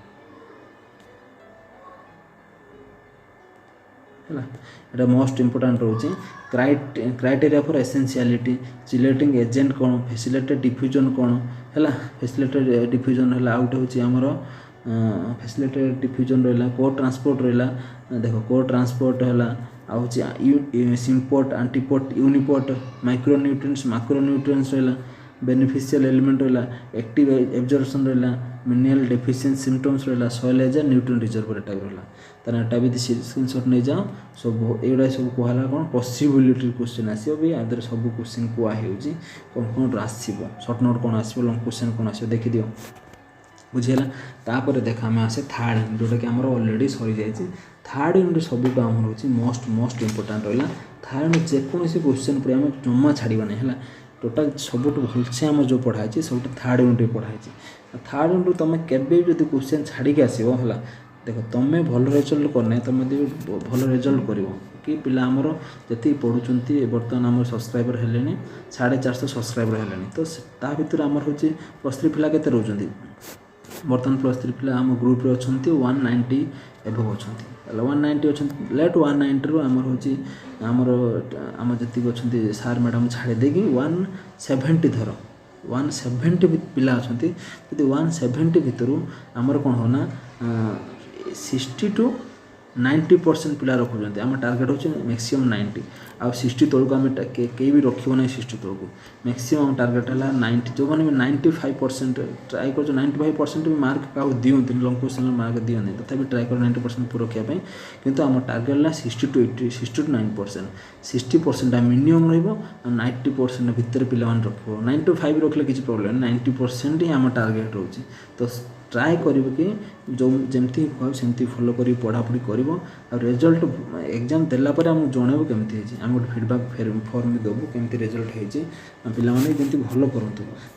यहाँ मोस्ट इंपोर्टेंट रोचे criteria for essentiality chelating agent कौन फैसिलिटेड डिफ्यूजन कौन है फैसिलिटेड डिफ्यूजन है आउटे हूँ आमर फैसिलिटेड डिफ्यूजन रहा को ट्रांसपोर्ट रहा देख को ट्रांसपोर्ट है आउ symport antiport uniport micronutrients macronutrients रहा बेनिफिशियल एलिमेंट रहा एक्टिव एब्जॉर्प्शन रहा मिनरल डेफिशिएंसी सिम्पटम्स रहा soil as nutrient reservoir type रहा तार एटा भी स्क्रीनशॉट नहीं जाओ सब एगुड़ा सब कहला कौन पॉसिबिलिटी क्वेश्चन आसो भी आदर सब क्वेश्चन कहुच्छी कौन कौन आसो सर्ट नोट कौन आसो लॉन्ग क्वेश्चन कौन आसो देखिदियो बुझीगला तापर देख आम आसे थर्ड यूनिट जोटा कि आमर ऑलरेडी सरी जाइए थर्ड यूनिट सब आमर हो मोस्ट इंपोर्टेंट रहा थर्ड यूनिट जेकोसी क्वेश्चन पर आम जमा छाड़वा नहीं है टोटाल सब भलसे आम जो पढ़ाई सब थर्ड यूनिट पढ़ाई थर्ड यूनिट तुम केवे भी क्वेश्चन छाड़ी आसो है देख तुम्हें भल रेजल्ट करना तुम भल रेजल्ट कर कि पिला आमर जी पढ़ुंट बर्तमान आम सब्सक्राइबर है 450 सब्सक्राइबर है तो ता भर आमर हूँ +3 पिला के रोचे बर्तमान +3 पिला आम ग्रुप रे अच्छा 190 एभव अच्छा 190 अच्छा लेट 190 रु आमर हूँ आमर आम जी अच्छा सार मैडम छाड़ी देगी 170 धर 170 पिला अच्छा 170 भितर आमर कौन होना 60 to 90% पिला रखुଛନ୍ତି आम टार्गेट होचे मैक्सिमम 90 आ 60 तलको आम कई भी रखिबो ना 60 तलको मैक्सिमम टार्गेट है 90 जो मैंने 95% ट्राई कर 95% भी मार्क का दियंती लॉन्ग क्वेश्चन मार्क दियंती तथा ट्राई कर 90% पूरा रखापी किंतु आम टार्गेट है 60 to 80 60 to 9% 60% मिनिमम रहिबो 90% भितर पिला मान रखिबो 95 रखले किसी प्रॉब्लम 90% ही आम टार्गेट रोचे तो ट्राए कर कि जो जमती कह सेमती फॉलो कर पढ़ापढ़ी कर रिजल्ट एग्जाम देलापर आम जनइबू केमती आम गोटे फीडबैक फॉर्म भी देवु केमती रिजल्ट होती पाने जमी भल करूँ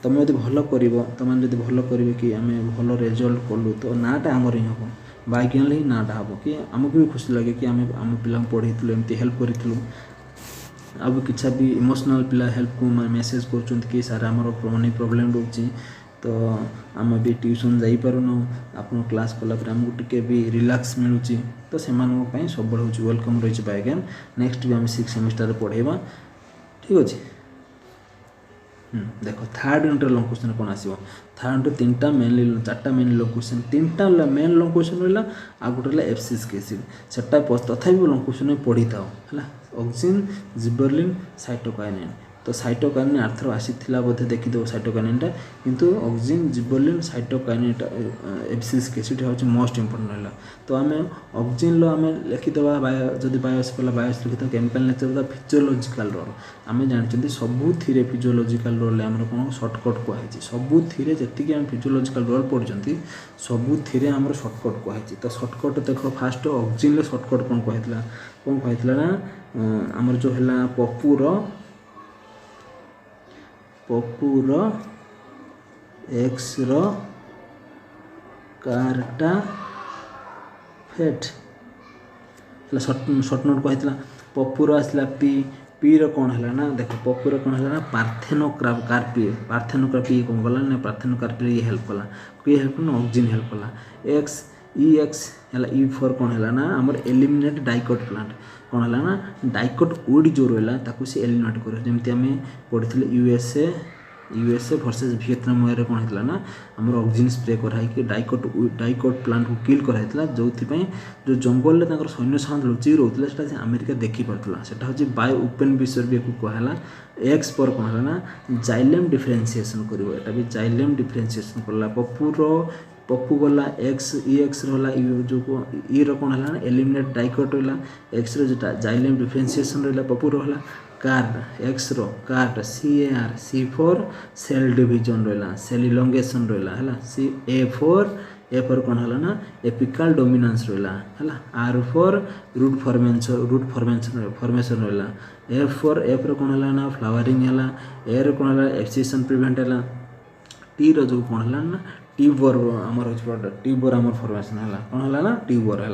तुम जब भल कर तुम जब भल कर कि आम भल रिजल्ट कलु तो नाटा आमर ही हम बाइज्ञान ही नाटा हम कि आमको भी खुशी लगे कि आम आम पिला पढ़ेलु एमती हेल्प करूँ अब किसी भी इमोशनल पिला हेल्प को मेसेज कर सार आम मनी प्रोब्लेम रोचे तो आम भी ट्यूशन जापारूँ आप क्लास कलापर आमको टिके भी रिलैक्स मिलूँ तो से सब हूँ वेलकम रही बाइज्ञान नेक्स्ट भी आम 6 सेमिस्टर पढ़ेबा ठीक अच्छे। देख थर्ड यूनिट लॉन्ग क्वेश्चन कौन आसो थर्ड यूनिट 3टा मेनली 4टा मेन लॉन्ग क्वेश्चन 3टा मेन लॉन्ग क्वेश्चन रहा आ गोटे एफसीएस केसिड सेटा तथा लॉन्ग क्वेश्चन पढ़ी था है ऑक्सिन जिबरलिन साइटोकाइनिन तो साइटोकाइनिन आर्थर आसीला बोधे देखीदेव साइटोकाइनिनटा किंतु ऑक्सिन जिबरलिन साइटोकाइनिनटा एफसीएस केसिड हूँ मोस्ट इंपोर्टेंट रहा तो आम ऑक्सिन आम लिखिदेवा जदि बायोस कला बायोस लिखिद केमिकल नेचर फिजियोलॉजिकल रोल आम जानते सबुथिरे फिजियोलॉजिकल रोल आम कौन सर्टकट कहुई सबुथिरे जी आम फिजियोलॉजिकल रोल पढ़ी सबुथिरे आम सर्टकट कहुई तो सर्टकट देख फास्ट ऑक्सिन सर्टकट कौन कहला ना आमर जो है पपुर एक्स कार्टा फेट सर्ट नोट कहला पपुर आसला पी पी कौन है ना देख पपुर कौन है ना पार्थेनोकार्पी कौन कला ना पार्थेनोकार्पी ये हेल्प कला किए हेल्प कला ऑक्सिन हेल्प कला एक्स है ई फॉर कौन है ना आमर एलिमिनेट डाइकोट प्लांट कौन है ना डाइकोट वुड जो रहा ताकू से एलिमिनेट कर जमी आम पढ़ी यूएसए वर्सेस वियतनाम वे कौन होता ना आम ऑक्सिजन स्प्रे कराई डाइकोट प्लांट को किल कराई जो जो जंगल में सैन्य सामंत लुचि रोते से अमेरिका देखिपारा से हूँ बाय ओपेन विषय भी कहला एक्स पर कौन है ना जाइलेम डिफरेन्सीएसन कर भी जाइलेम डिफरेन्सीएसन करला पप्पू गला एक्स रहा जो ई कौन है ना एलिमिनेट डाइकोट रहा एक्स रोटा जाइलेम डिफरेन्सीएसन रहा पप्पू रहा card x card CAR C for sale division रहा सेल इलोंगेशन रहा है सी ए फॉर कौन है ना एपिकल डोमिनेंस रहा है R फॉर रूट फॉर्मेशन रहा F कौन है ना फ्लावरिंग है A कौन है एब्सेशन प्रिवेंट है T जो कौन है ना ट्यूबर आमर ट्यूबर आमर फॉर्मेशन है कौन है ना ट्यूबर है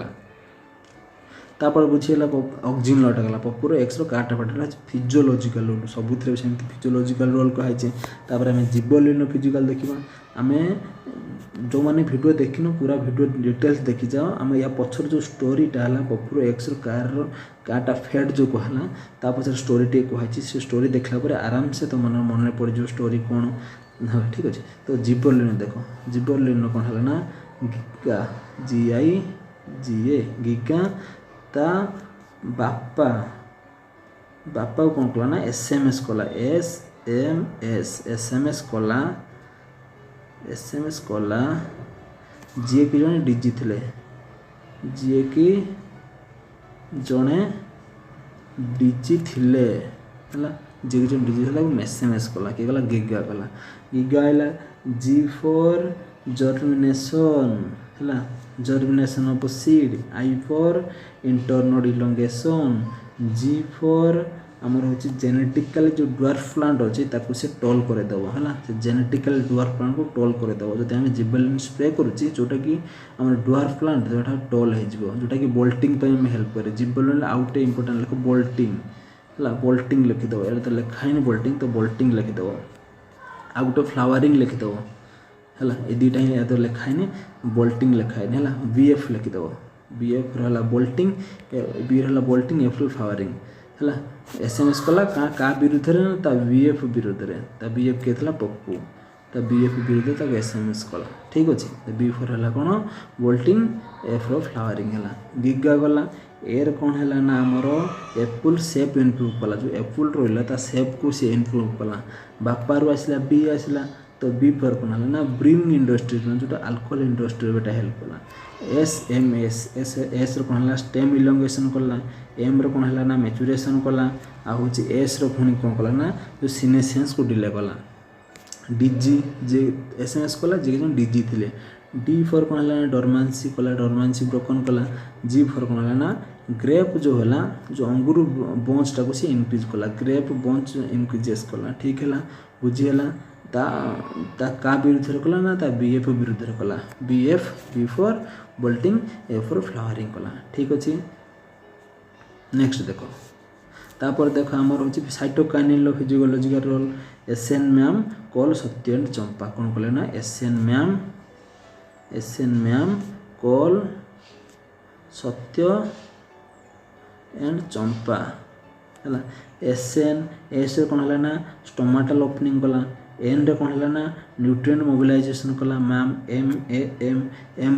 तापर बुझीगला ऑक्सिजन लटा गला पपुर एक्स कार्टा फाटा फिजियोलॉजिकल रोल सबुथिरे सेमती फिजियोलॉजिकल रोल कहुई तापर आम जिबरलिन फिजिकल देखा आम जो मैंने वीडियो देखिन पूरा वीडियो डिटेल्स देखी जाओ आम या पछर जो स्टोरीटा है पपुर एक्स कार्टा फेट जो कहला ता पछर स्टोरी टे कहुई से स्टोरी देखला आराम से तो मन पड़ जो स्टोरी कौन है ठीक अच्छे तो जिबरलिन देख जिबरलिन कौन है ना गिगा GIGA गिगा ता बापा कौन कला ना SMS कला SMS कला जी कि जड़े डीजी थे जी कि जड़े डीजी थे जी कि जड़े डीजी थे SMS कला किए गला गिगा है G फॉर जर्मिनेशन है germination of seed I for internode elongation G for आमर हूँ जेनेटिकल जो ड्वार्फ प्लांट अच्छे ताकू से टॉल करदेव है जेनेटिकल ड्वार्फ प्लांट को टॉल करदेव जो आम जिबरलिन स्प्रे करुच्ची जोटा कि आम ड्वार्फ प्लांट जोटा टॉल होटा कि बोल्टिंग हेल्प करे जिबरलिन आउटे इंपोर्टेंट लिख बोल्टिंग है बोल्टिंग लिखिदेव ये तो लिखाई बोल्टिंग तो बोल्टिंग लिखिदेव आ गोटे फ्लावरिंग लिखिदेव है ये दुईटा ही तो लिखाई बोल्टिंग लिखाई है BF लिखिदेव BF रहा बोल्टिंग B रहा बोल्टिंग F फ्लावरिंग है SMS कला का विरुद्ध ता BF विरुद्ध ता BF किए था पप्पू ତା BF विरुद्ध ताको SMS कला ठीक अच्छे। B फॉर है कौन बोल्टिंग, F रो फ्लावरिंग है। गिगा गला एर कौन है ना आमर एप्पल सेप इम्प्रूव कला जो एप्पल रहा ता सेप को सी इम्प्रूव कला। बापा रू आसला B आसला तो B फॉर कौन है ना ब्रिंग इंडस्ट्रीज में जो अल्कोहल इंडस्ट्री बेटा हेल्प कला। SMS एस कौन है स्टेम इलंगेशन कला। एम रो कौन है ना मैच्योरेशन कला। आ हूँ एस रो पुणी कौन कला ना जो सिनेसेंस को डिले कला। DG जे SMS कला जे जो DG थिले। D फॉर कौन है डोरमांसी कला, डोरमांसी ब्रोकन कला। G फॉर कौन है ना ग्रेप जो है जो अंगूर बंचटा को सी इनक्रीज कला, ग्रेप बंच इनक्रीजेस कला ठीक है बुझीगला। ता का विरुद्ध कला ना ता BF विरुद्ध कला। BF B for bolting, A for flowering कला ठीक अच्छे। नेक्स्ट देखो तापर देखो आमर हूँ cytokinin physiological role. SN ma'am call Satya and Champa कौन कले ना SN ma'am call Satya and Champa है। SN एस कौन है ना स्टोमाटल ओपनिंग कला। एन रे कौन है ना न्यूट्रिएंट मोबिलाइजेशन कला मैम। एम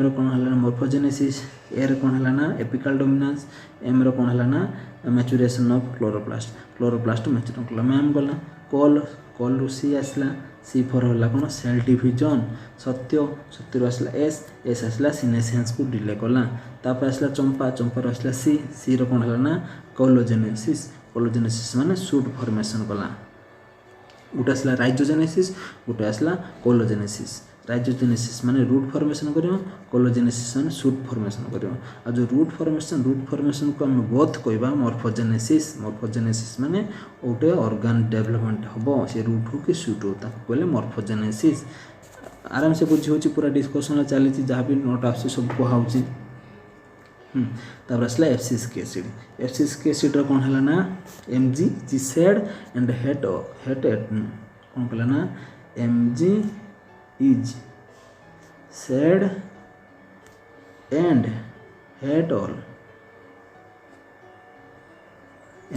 रे कौन है ना मोर्फोजेनेसिस। ए रे कौन है ना एपिकल डोमिनेंस। एम रे कौन है ना मैच्योरेशन ऑफ क्लोरोप्लास्ट मैच्योर कला मैम गला। कॉल रू सी आसला। सी फॉर होला कौन सेल डिविजन सत्य आसला एस आसला सिनेसेंस को डिले कला। तापर आसला चंपा आसला सी रो कौन है ना कोलोजेनेसिस माने सूट फॉर्मेशन कला। गोटे आसला राइजोजेनेसिस, गोटे आसला कोलोजेनेसिस। राइजोजेनेसिस माने रूट फॉर्मेशन करियो, कोलोजेनेसिस माने सूट फॉर्मेशन करियो। आ जो रूट फॉर्मेशन को हम बोथ कहबा मॉर्फोजेनेसिस माने गोटे ऑर्गन डेवलपमेंट हबो से रूट हो कि सूट हो ताको कहले मॉर्फोजेनेसिस। आराम से बुझी होची पूरा डिस्कशन चली जहाँ भी नोट आसी सब कहुची। तापर आसला एफसिस्क एसिड कौन है ना MG सेड एंड हेट कौन कहला ना MG is said and hate all.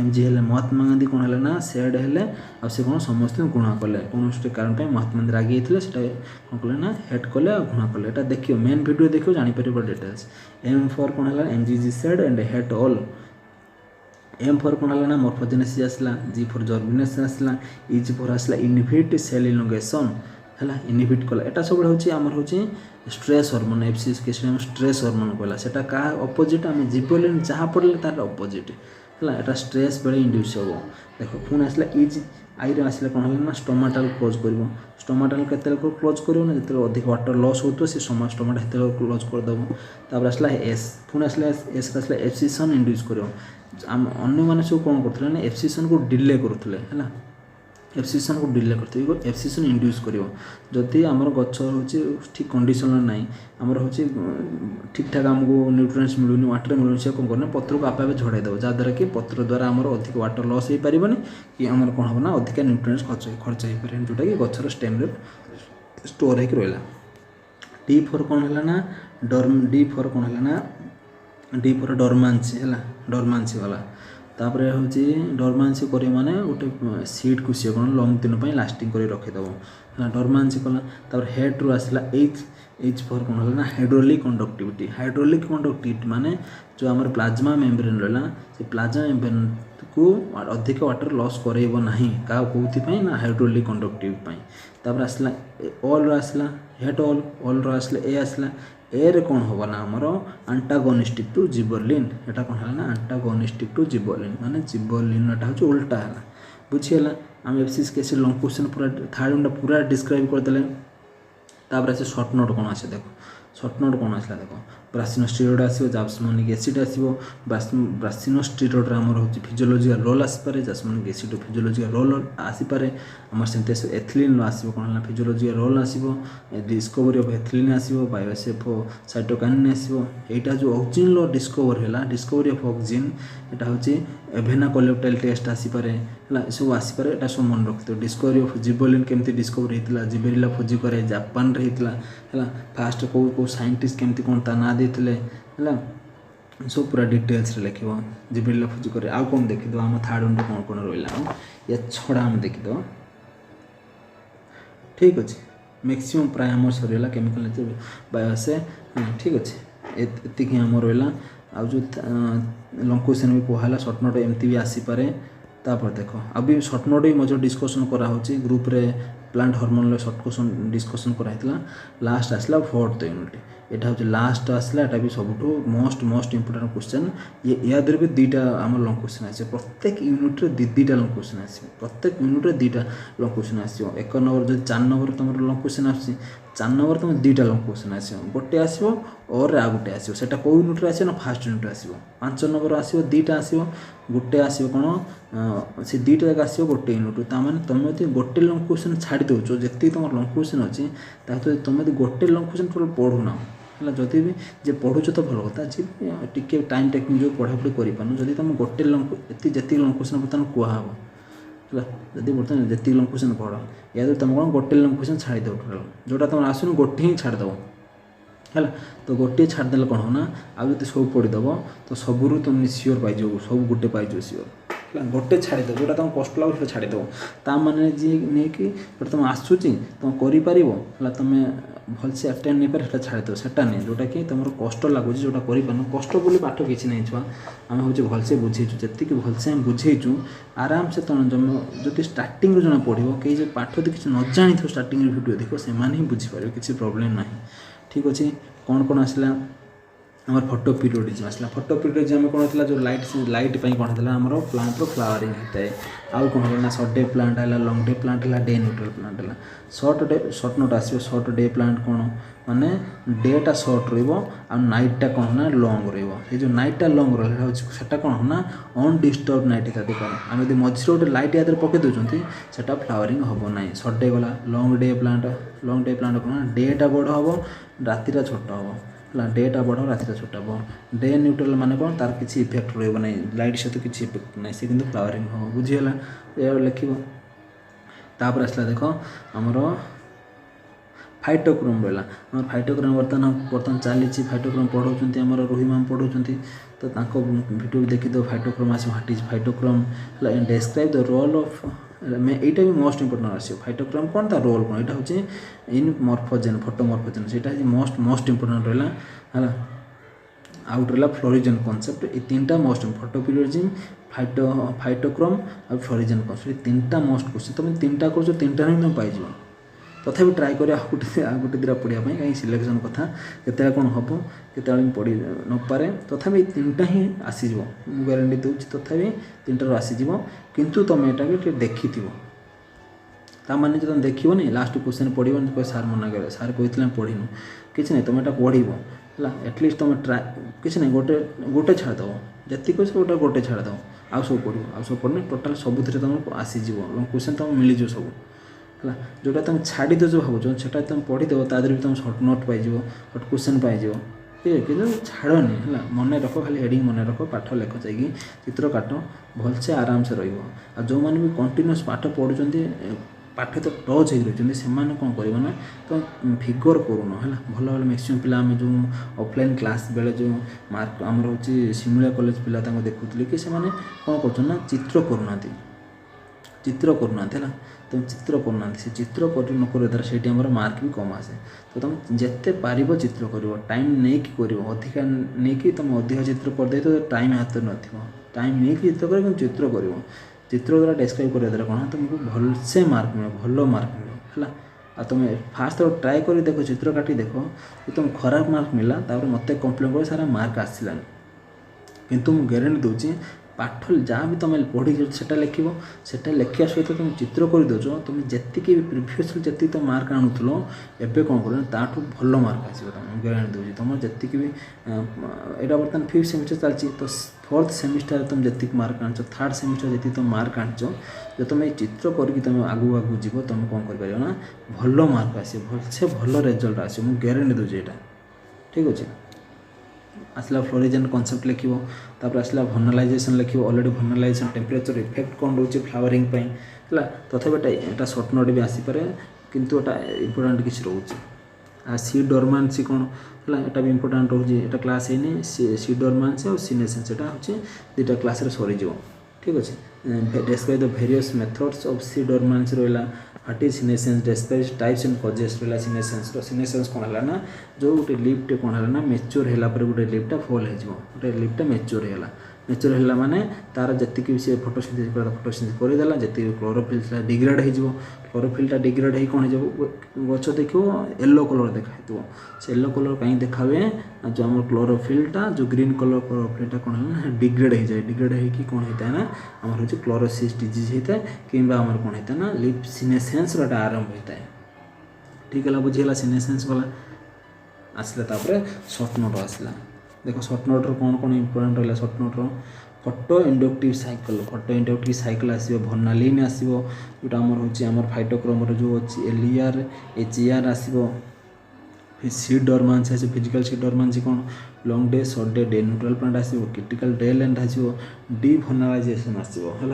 MG हेले महात्मा गांधी कौन है ना सेड हेले आ से कौन समस्त गुणा कले कौन कारण पे महात्मा गांधी रागी थे से कौन कले ना हेट कले और गुणा कले। एटा देखियो मेन वीडियो देखियो जानि परिबो डिटेल्स। M फॉर कौन है MG is said and hate all. M for कौन है ना मॉर्फोजेनेसिस आसला। G फॉर जर्मिनेशन आसला। E फॉर आसला इनहिबिट सेल इलॉन्गेशन है इनहिबिट कला। एटा सब होची हमर होची स्ट्रेस हार्मोन। एफसीएस के हम स्ट्रेस हार्मोन कहला सेटा का अपोजिट आम जिबोलिन जहाँ पढ़ले तार अपोजिट है। एटा स्ट्रेस बेले इंड्यूस हो। देखो पुणी आसला इज आई रे आसला कौन है ना स्टोमाटल क्लोज कर। स्टोमाटल केते क्लोज कर ना जो अधिक वाटर लॉस हो से स्टोमाटल हेते क्लोज करदेव। तापर आसला एस पुणी आसला एस आसला एफसीएसन इंड्यूस कर। अन्य मैंने सब कौन करते ना एफसीएसन को डिले करुले है। एफसीएसन को डिले करते एफसीएसन इंड्यूस करियो जदि आमर गछ होची ठीक कंडीशन नाही आमर होची ठीक ठाक हमको न्यूट्रिएंट्स मिलुनी वाटर मिलुनी से कौन करना पत्र को आपे झड़ाई देव जहाँद्वारा कि पत्र द्वारा आमर अधिक वाटर लॉस हो पारबनी कि आमर कौन हम ना अधिक न्यूट्रिएंट्स खर्च हो पारे जोटा कि गछर स्टेम रे स्टोर होकर रहा। डी फॉर कौन है ना डी फॉर कौन है ना डी फॉर डोरमांसी है डोरमांसी वाला। तापर हूँ डोरमांसी कर माने गोटे सीड को सी कौन लंग दिन पर लास्टिंग कर रखीदेव है डोरमांसी कला। तापर हेड रू आसला एच फॉर कौन है ना हाइड्रोलिक कंडक्टिविटी माने जो आमर प्लाज्मा मेम्ब्रेन रहा से प्लाज्मा मेम्ब्रेन को अधिक वाटर लॉस करेब नहीं क्या कौन ना हाइड्रोलिक कंडक्टिविटी। तापर आसला ऑल आसला हेड ऑल आसला ए आसला ए रे कौन होगा ना आमर एंटागोनिस्टिक टू जिबरलिन। एटा कौन है ना एंटागोनिस्टिक टू जिबरलिन माने जिबरलिन एटा हूँ उल्टा है बुझीगला। आम एफसीएस के लंग क्वेश्चन पूरा थर्ड पूरा डिस्क्राइब करदे। तापर आसे सर्ट नोट कौन आसे देखो सर्ट नोट कौन आसला देखो ब्रासिनोस्टेरॉइड आसो जास्मनिक एसिड आसो ब्रासिनोस्टेरॉइड आमर हो फिजियोलॉजिकल रोल आसपे जास्मनिक एसिड फिजियोलॉजिकल रोल आसपे आम सेंटेस एथिलीन आसो कौन है फिजियोलॉजिकल रोल आसो डिस्कवरी ऑफ एथिलीन आसो बायोएसएफ साइटोकाइनिन आसो एटा जो ऑक्सीजन लो डिस्कवरी ऑफ ऑक्सीजन एटा हूँ एभेना कोलेप्टाइल टेस्ट आसपे है सब आसपे एटा सब मन रखिथ। डिस्कवरी ऑफ जिबरलिन केमती डिस्कवरी होता जिबेरिला फुजिकोरे जापान रे होता है फास्ट कौ साइंटिस्ट केमती कौन ता ना देते है सब पूरा डिटेल्स लिख जिबेरिला फुजिकोरे आउ कौन देखीद आम थर्ड वन कौन रहा या छड़ा आम देखीद ठीक अच्छे। मैक्सिमम प्राय आम सरीगला केमिकल नेचर बायोसे ठीक अच्छे एतिक आम रहा आ जो लंग क्वेश्चन भी कहला सर्ट नोट एमती भी आसीपे तापर देख अभी सर्ट नोट भी मजा डिस्कसन कराऊँगी ग्रुप रे plant hormone short question discussion कराइला लास्ट आसला फोर्थ यूनिट यहाँ हूँ लास्ट आसला एटा भी सब मोस्ट इंपोर्टेंट क्वेश्चन ये या भी दुईटा आम लंग क्वेश्चन आस प्रत्येक यूनिट रे दुईटा लंग क्वेश्चन आस प्रत्येक यूनिट रे दुईटा लंग क्वेश्चन आस एक नंबर जो 4 नंबर तुम लंग क्वेश्चन आस 4 नंबर तुम दुईटा लंग क्वेश्चन आस गोटे आसो और आ गोटे आसो से कौ यूनिट आस ना फास्ट यूनिट आसो 5 नंबर आसो दुईटा आसो गोटे आसो कौन से दुईटा जगह आसो गोटे यूनिट ताने तुम गोटे लंग क्वेश्चन छाड़ी दौच जी तुम लंग क्वेश्चन अच्छे तुम गोटे लंग क्वेश्चन टोटल पढ़ुना है जदि भी जे पढ़ुच तो भल कथा जी टी टाइम टेकिंग जो पढ़ापढ़ी करपार जदि तुम गोटे लंग जी लंग क्वेश्चन बर्तमान कहब है जदि बर्तमान जी लंग क्वेश्चन पढ़ या तुम कौन गोटे लंग क्वेश्चन छाड़ी दो टोटल जोटा तुम आसुन गोटे ही छाड़देव है तो गोटे छाड़देले कौन हो ना आज जो सब पढ़ीदेव तो सबू तुम सियोर पाइज सब गोटे पाइज सियोर है गोटे छाड़देव जोटा तुम कष्ट लगुच छाड़देव ता मैंने जी नहीं कि तुम आसूची तुम कर तुम भलसे अटेंड नहीं पारे छाड़देव सेटा नहीं जोटा कि तुम कष्ट लगुच जोटा कर कष्ट बोली पाठ किसी नहीं छुआ आम हूँ भलसे बुझेचु जी भलसे आम बुझेचु आराम से तुम जो स्टार्टिंग जना पढ़ो कई जो पाठ यदि किसी न जानी स्टार्टिंग भिडियो देख से ही बुझीपारे किसी प्रोब्लेम ना ठीक अच्छे कौन आसला आम फोटो पीरियडिज्म आसला फोटो पीरियडिज्म कौन था जो लाइट कौन था आम प्लांट फ्लावरिंग होता है आउ कौन है ना सर्ट डे प्लांट है लंग डे प्लांट है डे न्यूट्रल प्लांट है सर्ट नोट आसो सर्ट डे प्लांट कौन माने डेटा सर्ट रईटा कौन ना लंग रो नाइटा लंग रहा कौन ना अनडिस्टर्ब नाइट आम यदि मझे गोटे लाइट या पकई दूसरी से फ्लावरिंग हम ना सर्ट डे गला लंग डे प्लांट कौन डेटा बड़ हम रातिटा छोट हम है डेटा बढ़ राति छोटा हम डे न्यूट्रल माने कौन तार किसी इफेक्ट रही लाइट सहित किसी इफेक्ट ना सी कि फ्लावरिंग हम बुझीगला ये लिख तापर आसला देख आमर फाइटोक्रोम रहा फाइटोक्रोम बर्तमान चली फाइटोक्रोम पढ़ाऊँ आम रोही मैम पढ़ाऊँ तो भिडियो देखिए फाइटोक्रोम आस what is phytochrome describe the role of मैं यहाँ भी मोस्ट इंपोर्टेंट आस फाइटोक्रोम कौन ता रोल कौन यहाँ हूँ इन मॉर्फोजेन फोटोमॉर्फोजेन से मोस्ट इंपोर्टेंट रहा है आउट रहा फ्लोरिजन कॉन्सेप्ट ये तीनटा मोस्ट फोटोपीरियडिज्म फाइटोक्रोम और फ्लोरिजन कॉन्सेप्ट तीनटा मोस्ट क्वेश्चन तुम तीनटा कर तीनटा ही तुम पाइज तथापि ट्राए कर गोटे दुटा पढ़ाई कहीं सिलेक्शन कथा केत कौन हम केत पढ़ी न पारे तथापि तीनटा ही आसीज गारंटी दूसरी तथापि तीनटार आसीज किंतु तुम यहाँ देखी ताने जो तुम देखनी लास्ट क्वेश्चन पढ़ो सार मना कर सार कहते पढ़ीनु किसी नहीं तुम यहाँ पढ़ो है एटलिस्ट तुम ट्राए किसी नहीं गोटे गोटे छाड़देव जी कैसे गोटे गोटे छाड़देव आउ सब पढ़ो आउ सब पढ़ने टोटाल सब तुम आसीज क्वेश्चन तुम मिलज सब है जोटा तुम छाड़ी दो भाव से तुम पढ़ीदेव तादेह भी तुम short note pies shirt question pies ठीक है कि छाड़नी है मन रख खाली हेडिंग मन रख पाठ लेख जाकि चित्र काट भलसे आराम से रहा जो मैंने भी कंटिन्यूअस पाठ पढ़ुं पाठ तो टच हो रही से कौन कर ना तो फिगर करूँ है भल भल मैक्सीम पिला आम जो ऑफलाइन क्लास बेले जो मार्क आमर हूँ सिमुलिया कॉलेज पिला देखुली कि से कौन कर चित्र करूना है तुम चित्र करना से चित्र कर द्वारा से मार्क भी कम आसे तो तुम जिते पार चित्र कर टाइम नहीं कर अधिका नहीं तुम अधिक चित्र करदे तो टाइम हाथ न टाइम नहीं चित्र कर चित्र कर चित्र द्वारा डेस्क्राइब कर द्वारा कौन तुमको भलसे मार्क मिले भल मार्क मिले है आ तुम फास्ट थर ट्राए कर देख चित्र काटी देख कि तुम खराब मार्क मिला मत कम्प्लेन कर सारा मार्क आसलानी किंतु मुझे गारंटी दूसरी पाठ जहाँ भी तुम पढ़ी से लिखा सहित तुम चित्र कर दौच तुम जी प्रिवियस जी तुम मार्क आणुल एवं कौन कर ताठू भल मार्क आस तुम गारंटी दूसरी तुम जी भी यहाँ बर्तमान 5th सेमिस्टर चलती तो 4th सेमिस्टर तुम जी मार्क आन 3rd सेमिस्टर जी तुम मार्क आन जो तुम ये चित्र करके तुम आगू आगू जीव तुम कौन कर ना भल मार्क आस भलसे भल रिजल्ट आस मुझे गारंटी दूसरी यहाँ ठीक अच्छे आसला फ्लोरिजन कॉन्सेप्ट लिख आसला भर्नालाइजेशन लिख ऑलरेडी भर्नालाइजेशन टेम्परेचर इफेक्ट कौन रोचे फ्लावरिंग है तथापि यहाँ सर्ट नोट भी आसीपे किंतु एटा इंपोर्टेंट किसी रोचे सी डोरमांसी कौन है यहाँ भी इंपोर्टेंट रोचे यहाँ क्लास है सी डोरमांसी और सीनेसेंस यहाँ हूँ दुटा क्लास सरीज ठीक अच्छे describe the various methods of sea dormancy रहा what is senescence describe types and causes रहा सीनेसेंस सीनेसेंस कौन है ना जो गोटे लिफ्ट कौन है ना मैच्योर है गोटे लिफ्टा फॉल हो गोटे लिफ्टा मैच्योर है माने तार जी सी फोटोसिंथेसिस फोटोसिंथेसिस करदेला जी क्लोरोफिल डिग्रेड हो क्लोरोफिलटा डिग्रेड हो कौन हो गच देखो येलो कलर देखा से येलो कलर कहीं देखा हुए जो आम क्लोरोफिलटा जो ग्रीन कलर क्लोरोफिलटा कौन है डिग्रेड हो जाए डिग्रेड हो कौन होता है ना आम हूँ क्लोरोसिस डिजीज होता है कि कौन होता है ना लिप सीनेसेंस आरंभ होता है ठीक है बुझीगला सीनेसेंस वाला आसला सर्ट नोट आसला देखो सर्ट नोट्र कौन इम्पोर्टाट रहा सर्ट नोट्र फोटो इंडक्टिव साइकिल आसो भर्नालिन आसो जोटा आमर फाइटोक्रोमर जो अच्छी एलिआर एचईआर आसो फिर सीड डरमांसी आस फिजिकल सीड डरमांसी कौन long day short day neutral plant आसो क्रिटिकल डे लेंथ आसो डिभर्नालाइजेशन आसो है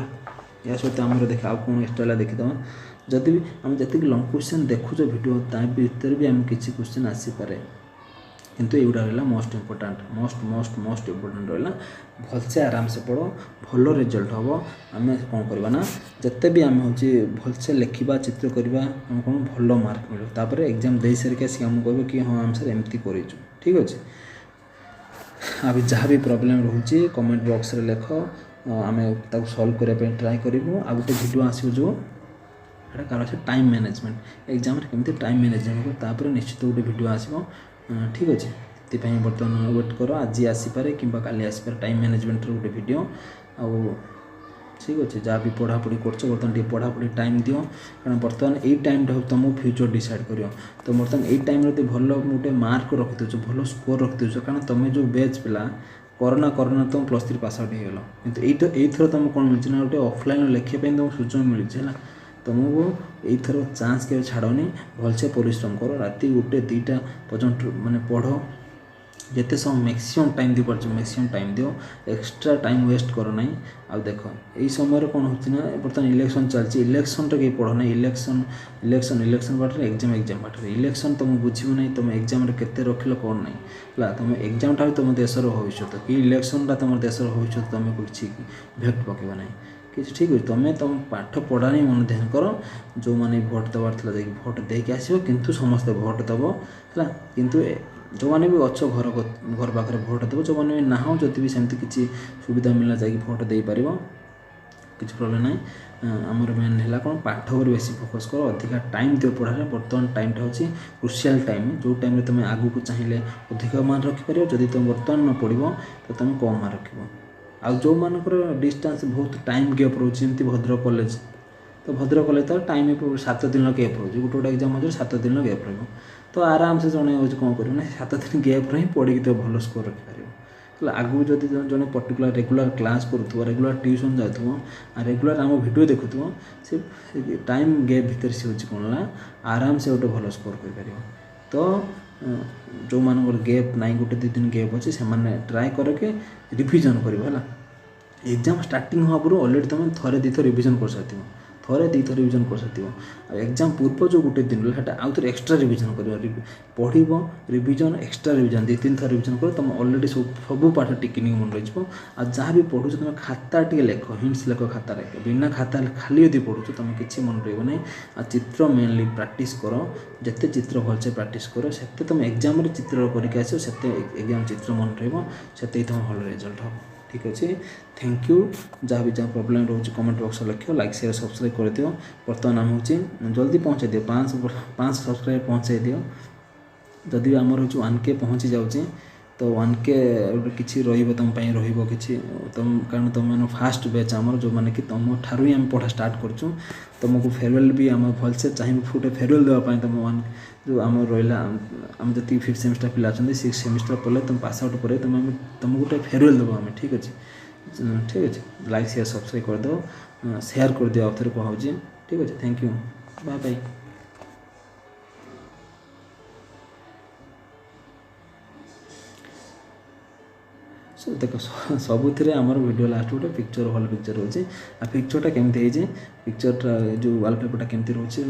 या सहित आम देखा आउ कौन एक्सट्रा देखीद जदि भी आम जी लंग क्वेश्चन देखुच भिडियो ता भीतर भी आम किसी क्वेश्चन आसीपे किंतु एगुड़ा रहा मोस्ट इम्पोर्टाट मोस्ट इम्पोर्टाट रहा भलसे आराम से पढ़ो भल रिजल्ट हम आम कौन करवा ना जिते भी आम हूँ भलसे लिखा चित्र करवा आम कौन भल मार्क मिले तापर एग्जाम दे सारिक आसिक आम कह कि हाँ आम सर एमती कर ठीक अच्छे अभी जहाँ भी प्रोब्लेम रोचे कमेंट बॉक्स रे लिख आम सल्व करने ट्राए करूँ आ गए भिडियो आसो जो कारण से टाइम मैनेजमेंट एग्जाम केमती टाइम मैनेजमेंट तापर निश्चित गोटे भिडियो आसो ठीक अच्छे ये बर्तमान वेट कर आज आसीपे कि आसीपे टाइम मैनेजमेंट गोटे वीडियो आउ ठीक अच्छे जहाँ भी पढ़ापढ़ी कर बर्तमान पढ़ापढ़ी टाइम दियो कारण बर्तमान यही टाइम तुम फ्यूचर डिसाइड कर तो बर्तमान यही टाइम भल गोटे मार्क रखिदे भल स्कोर रखिदे कारण तुम जो बैच पिला कोरोना तुम +3 पास आउट हो गल एथर तुम कौन मिलना गोटे ऑफलाइन लिखापी तुमको सुजोग मिली तुमको यही चान्स के छाड़नी भलसे परिश्रम कर राति 1-2 पर्यंत माने पढ़ जिते समय मैक्सिमम टाइम दी पार्छ मैक्सिमम टाइम दियो एक्स्ट्रा टाइम वेस्ट कर ना आ देख यही समय कौन होना बर्तमान इलेक्शन चलती इलेक्शन कहीं पढ़ ना इलेक्शन बाटे एग्जाम बाटे इलेक्शन तुम बुझे ना तुम एग्जाम केते रखिल कौन ना तुम एग्जाम टा तुम देशर भविष्य कि इलेक्शन तुम देशर भविष्य तुम किसी इफेक्ट पकेबा ना किसी ठीक अच्छे तुम पाठ पढ़ा नहीं मन ध्यान कर जो मैंने भोट देवार थी भोट देके आसो किंतु समस्ते भोट देव है किंतु जो मैंने भी अच्छ घर पाखे भोट देव जो मैंने भी ना जदि भी सेमती किसी सुविधा मिलना चाहिए भोट दे पार किसी प्रोब्लेम ना आमर मेन है कौन पाठ पर बेसी फोकस कर अधिका टाइम दियो पढ़ारे बर्तमान टाइमटा हूँ क्रुशियाल टाइम जो टाइम तुम आगू को चाहिए अधिक मार्क रखिपार जदि तुम बर्तमान न पढ़ तो तुम कम मार्क रख आउ जो मानकर डिस्टेंस बहुत टाइम गैप रोचे भद्रक कॉलेज तो भद्रक कॉलेज तो टाइम 7 दिन गैप रोचे गोटे गोटे एग्जाम हो 7 दिन गैप रहा तो आराम से जड़े कौन कर 7 दिन गैप रही पढ़ी तो भल स्कोर रखिपार आगू जब जड़े पर्टिकुलर रेगुलर क्लास करूँ रेगुलर ट्यूशन जाऊँ रेगुलर आम वीडियो देखुव से टाइम गैप भितर सी हूँ कौन ना आराम से गोटे भल स्कोर कर तो जो मान गैप ना 1-2 दिन गैप अच्छे से ट्राए करके रिविजन कर एग्जाम स्टार्टिंग हाँ पूर्व अलरेडी तुम थे 2 थर रिविजन कर सारी थे 2 थर रिविजन कर सारी एग्जाम पूर्व जो गोटे दिन रहा आउ थे एक्सट्रा रिविजन कर पढ़ रिविजन एक्सट्रा रिविजन 2-3 थर रिविजन कर तुम अलरेडी सब पाठ टिकनिक मन रही जहाँ भी पढ़ु तुम खाता टे लेख हिंट्स लेख खाता बिना खाता खाली यदि पढ़ु तुम किसी मन रही आ चित्र मेनली प्रैक्टिस कर जिते चित्र भलसे प्रैक्टिस कर से तुम एग्जाम चित्र करके आस एग्जाम चित्र मन रही तुम भल रिजल्ट हम ठीक अच्छे थैंक यू जहाँ भी जहाँ प्रोब्लेम रोचे कमेंट बॉक्स लिख लाइक शेयर सब्सक्राइब कर दियो बर्तमान आम हूँ जल्दी पहुँचे दियो 5 सब्सक्राइब पहुँचे दियो जदि आमर हूँ 1K पहुँची जाऊँचे तो 1K किसी तुम कि तुम कारण तुम मैंने फास्ट बैच आमर जो मैंने कि तुम ठार ही आम पढ़ा स्टार्ट करूँ तुमको फेयरवेल भी आम भलसे चाहिए गोटे फेयरवेल देवाई तुम जो आम रहा आम जी 5th सेमिस्टर पिला 6th सेमिस्टर पढ़े तुम पास आउट पर तुम गोटे फेयरवेल देव आम ठीक अच्छे लाइक शेयर सब्सक्राइब कर दो शेयर कर दियो आउे कहूँ ठीक अच्छे थैंक यू बाय बाय देख सबुथ आमर वीडियो लास्ट गोटे पिक्चर भल पिक्चर रोचे आ पिक्चरटा केमती पिक्चरटा जो वालपेपरटा केमती रोचे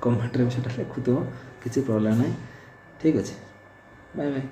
कमेंट रे लिखुद किसी प्रोब्लेम ना ठीक अच्छे बाय बाय।